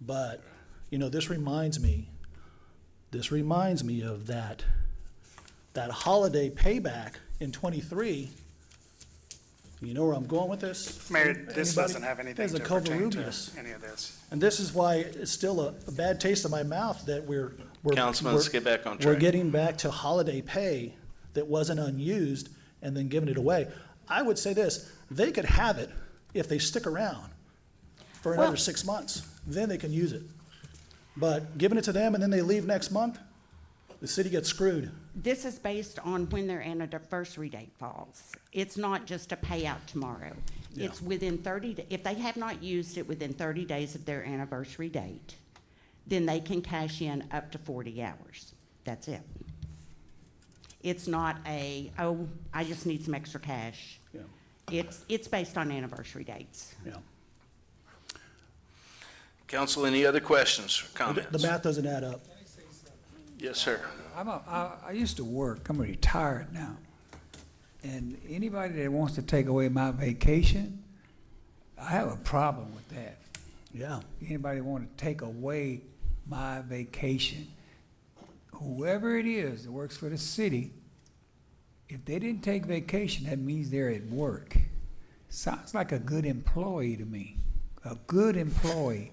But, this reminds me of that holiday payback in '23. You know where I'm going with this? Mayor, this Anybody? doesn't have anything There's to a pertain to Covarrubias. any of this. And this is why it's still a bad taste in my mouth that we're Councilman, let's get back on We're track. getting back to holiday pay that wasn't unused and then giving it away. I would say this, they could have it if they stick around for another 6 months, then they can use it. But giving it to them and then they leave next month, the city gets screwed. This is based on when their anniversary date falls. It's not just a payout tomorrow. Yeah. It's within 30, if they have not used it within 30 days of their anniversary date, then they can cash in up to 40 hours. That's it. It's not I just need some extra cash. Yeah. It's based on anniversary dates. Yeah. Council, any other questions or The comments? math doesn't add up. Yes, sir. I used to work. I'm retired now. And anybody that wants to take away my vacation, I have a problem with that. Yeah. Anybody want to take away my vacation, whoever it is that works for the city, if they didn't take vacation, that means they're at work. Sounds like a good employee to me. A good employee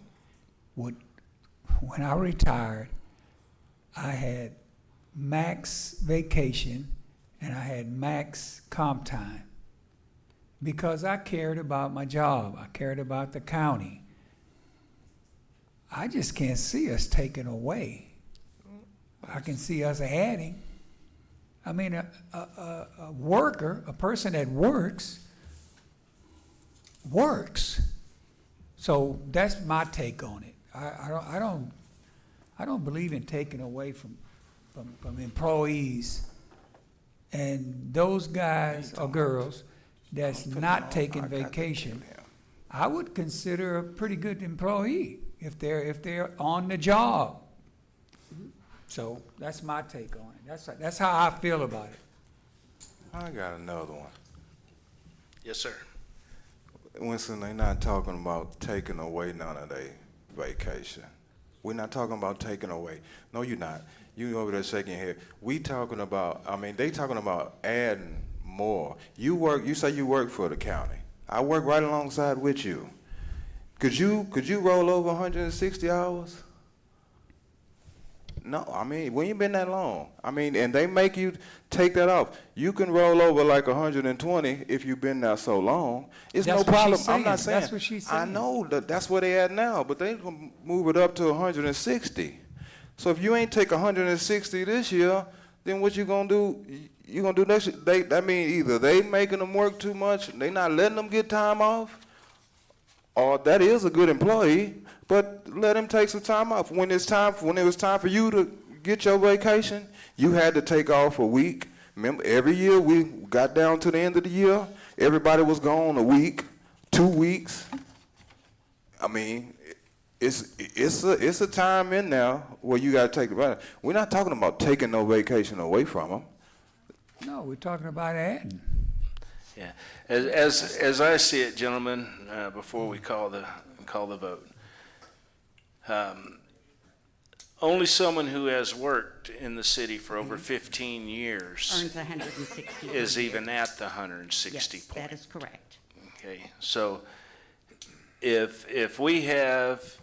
would, when I retired, I had max vacation and I had max comp time because I cared about my job. I cared about the county. I just can't see us taking away. I can see us adding. I mean, a worker, a person that works. So that's my take on it. I don't believe in taking away from employees and those guys or girls that's not taking vacation. I would consider a pretty good employee if they're on the job. So that's my take on it. That's how I feel about it. I got another one. Yes, sir. Winston, they're not talking about taking away none of their vacation. We're not talking about taking away. No, you're not. You over there shaking your head. We talking about, they talking about adding more. You say you work for the county. I work right alongside with you. Could you roll over 160 hours? No, we ain't been that long. And they make you take that off. You can roll over like 120 if you've been there so long. It's That's no what problem. she's saying. I'm not saying. That's what she's I saying. know that's where they at now, but they gonna move it up to 160. So if you ain't take 160 this year, then what you gonna do? You gonna do next year? That mean either they making them work too much, they not letting them get time off, or that is a good employee, but let him take some time off. When it was time for you to get your vacation, you had to take off a week. Remember, every year we got down to the end of the year, everybody was gone a week, 2 weeks. It's a time in now where you got to take it. We're not talking about taking no vacation away from them. No, we're talking about adding. Yeah. As I see it, gentlemen, before we call the vote, only someone who has worked in the city for over 15 years Earns 160. is even at the 160 Yes, point. that is correct. Okay, so if we have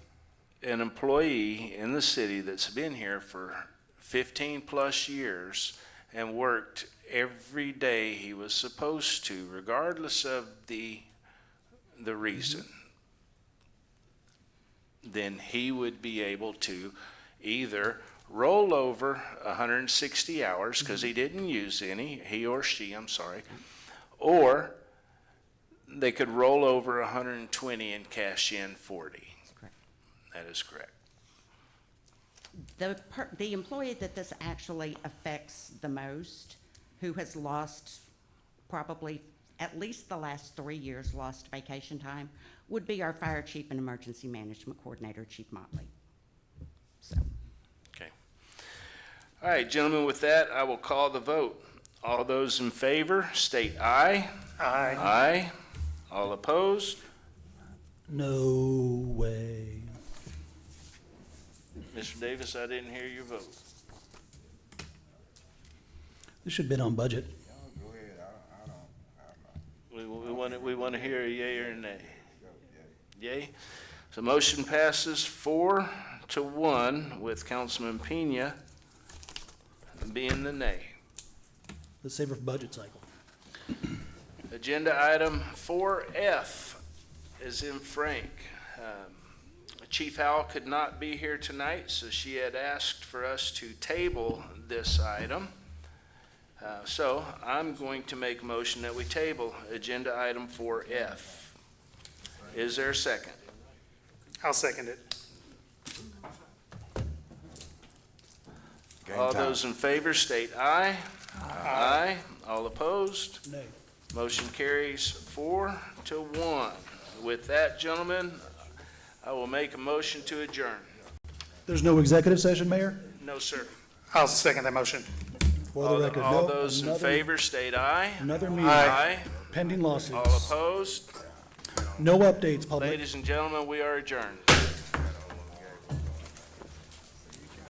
an employee in the city that's been here for 15 plus years and worked every day he was supposed to, regardless of the reason, then he would be able to either roll over 160 hours because he didn't use any, he or she, I'm sorry, or they could roll over 120 and cash in 40. Correct. That is correct. The employee that this actually affects the most, who has lost probably at least the last 3 years lost vacation time, would be our fire chief and emergency management coordinator, Chief Motley. So All right, gentlemen, with that, I will call the vote. All those in favor, state aye. Aye. Aye. All opposed? No way. Mr. Davis, I didn't hear your vote. This should have been on budget. We want to hear a yea or a nay. Yea? So motion passes 4-1 with Councilman Pena being the nay. Let's save it for budget cycle. Agenda item 4F is in Frank. Chief Howell could not be here tonight, so she had asked for us to table this item. So I'm going to make a motion that we table agenda item 4F. Is there a second? I'll second it. All those in favor state aye. Aye. All opposed? Nay. Motion carries 4-1. With that, gentlemen, I will make a motion to adjourn. There's no executive session, Mayor? No, sir. I'll second that motion. For the record, All no. those in another- favor state aye. Another meeting. Aye. Pending lawsuits. All opposed? No updates, public. Ladies and gentlemen, we are adjourned.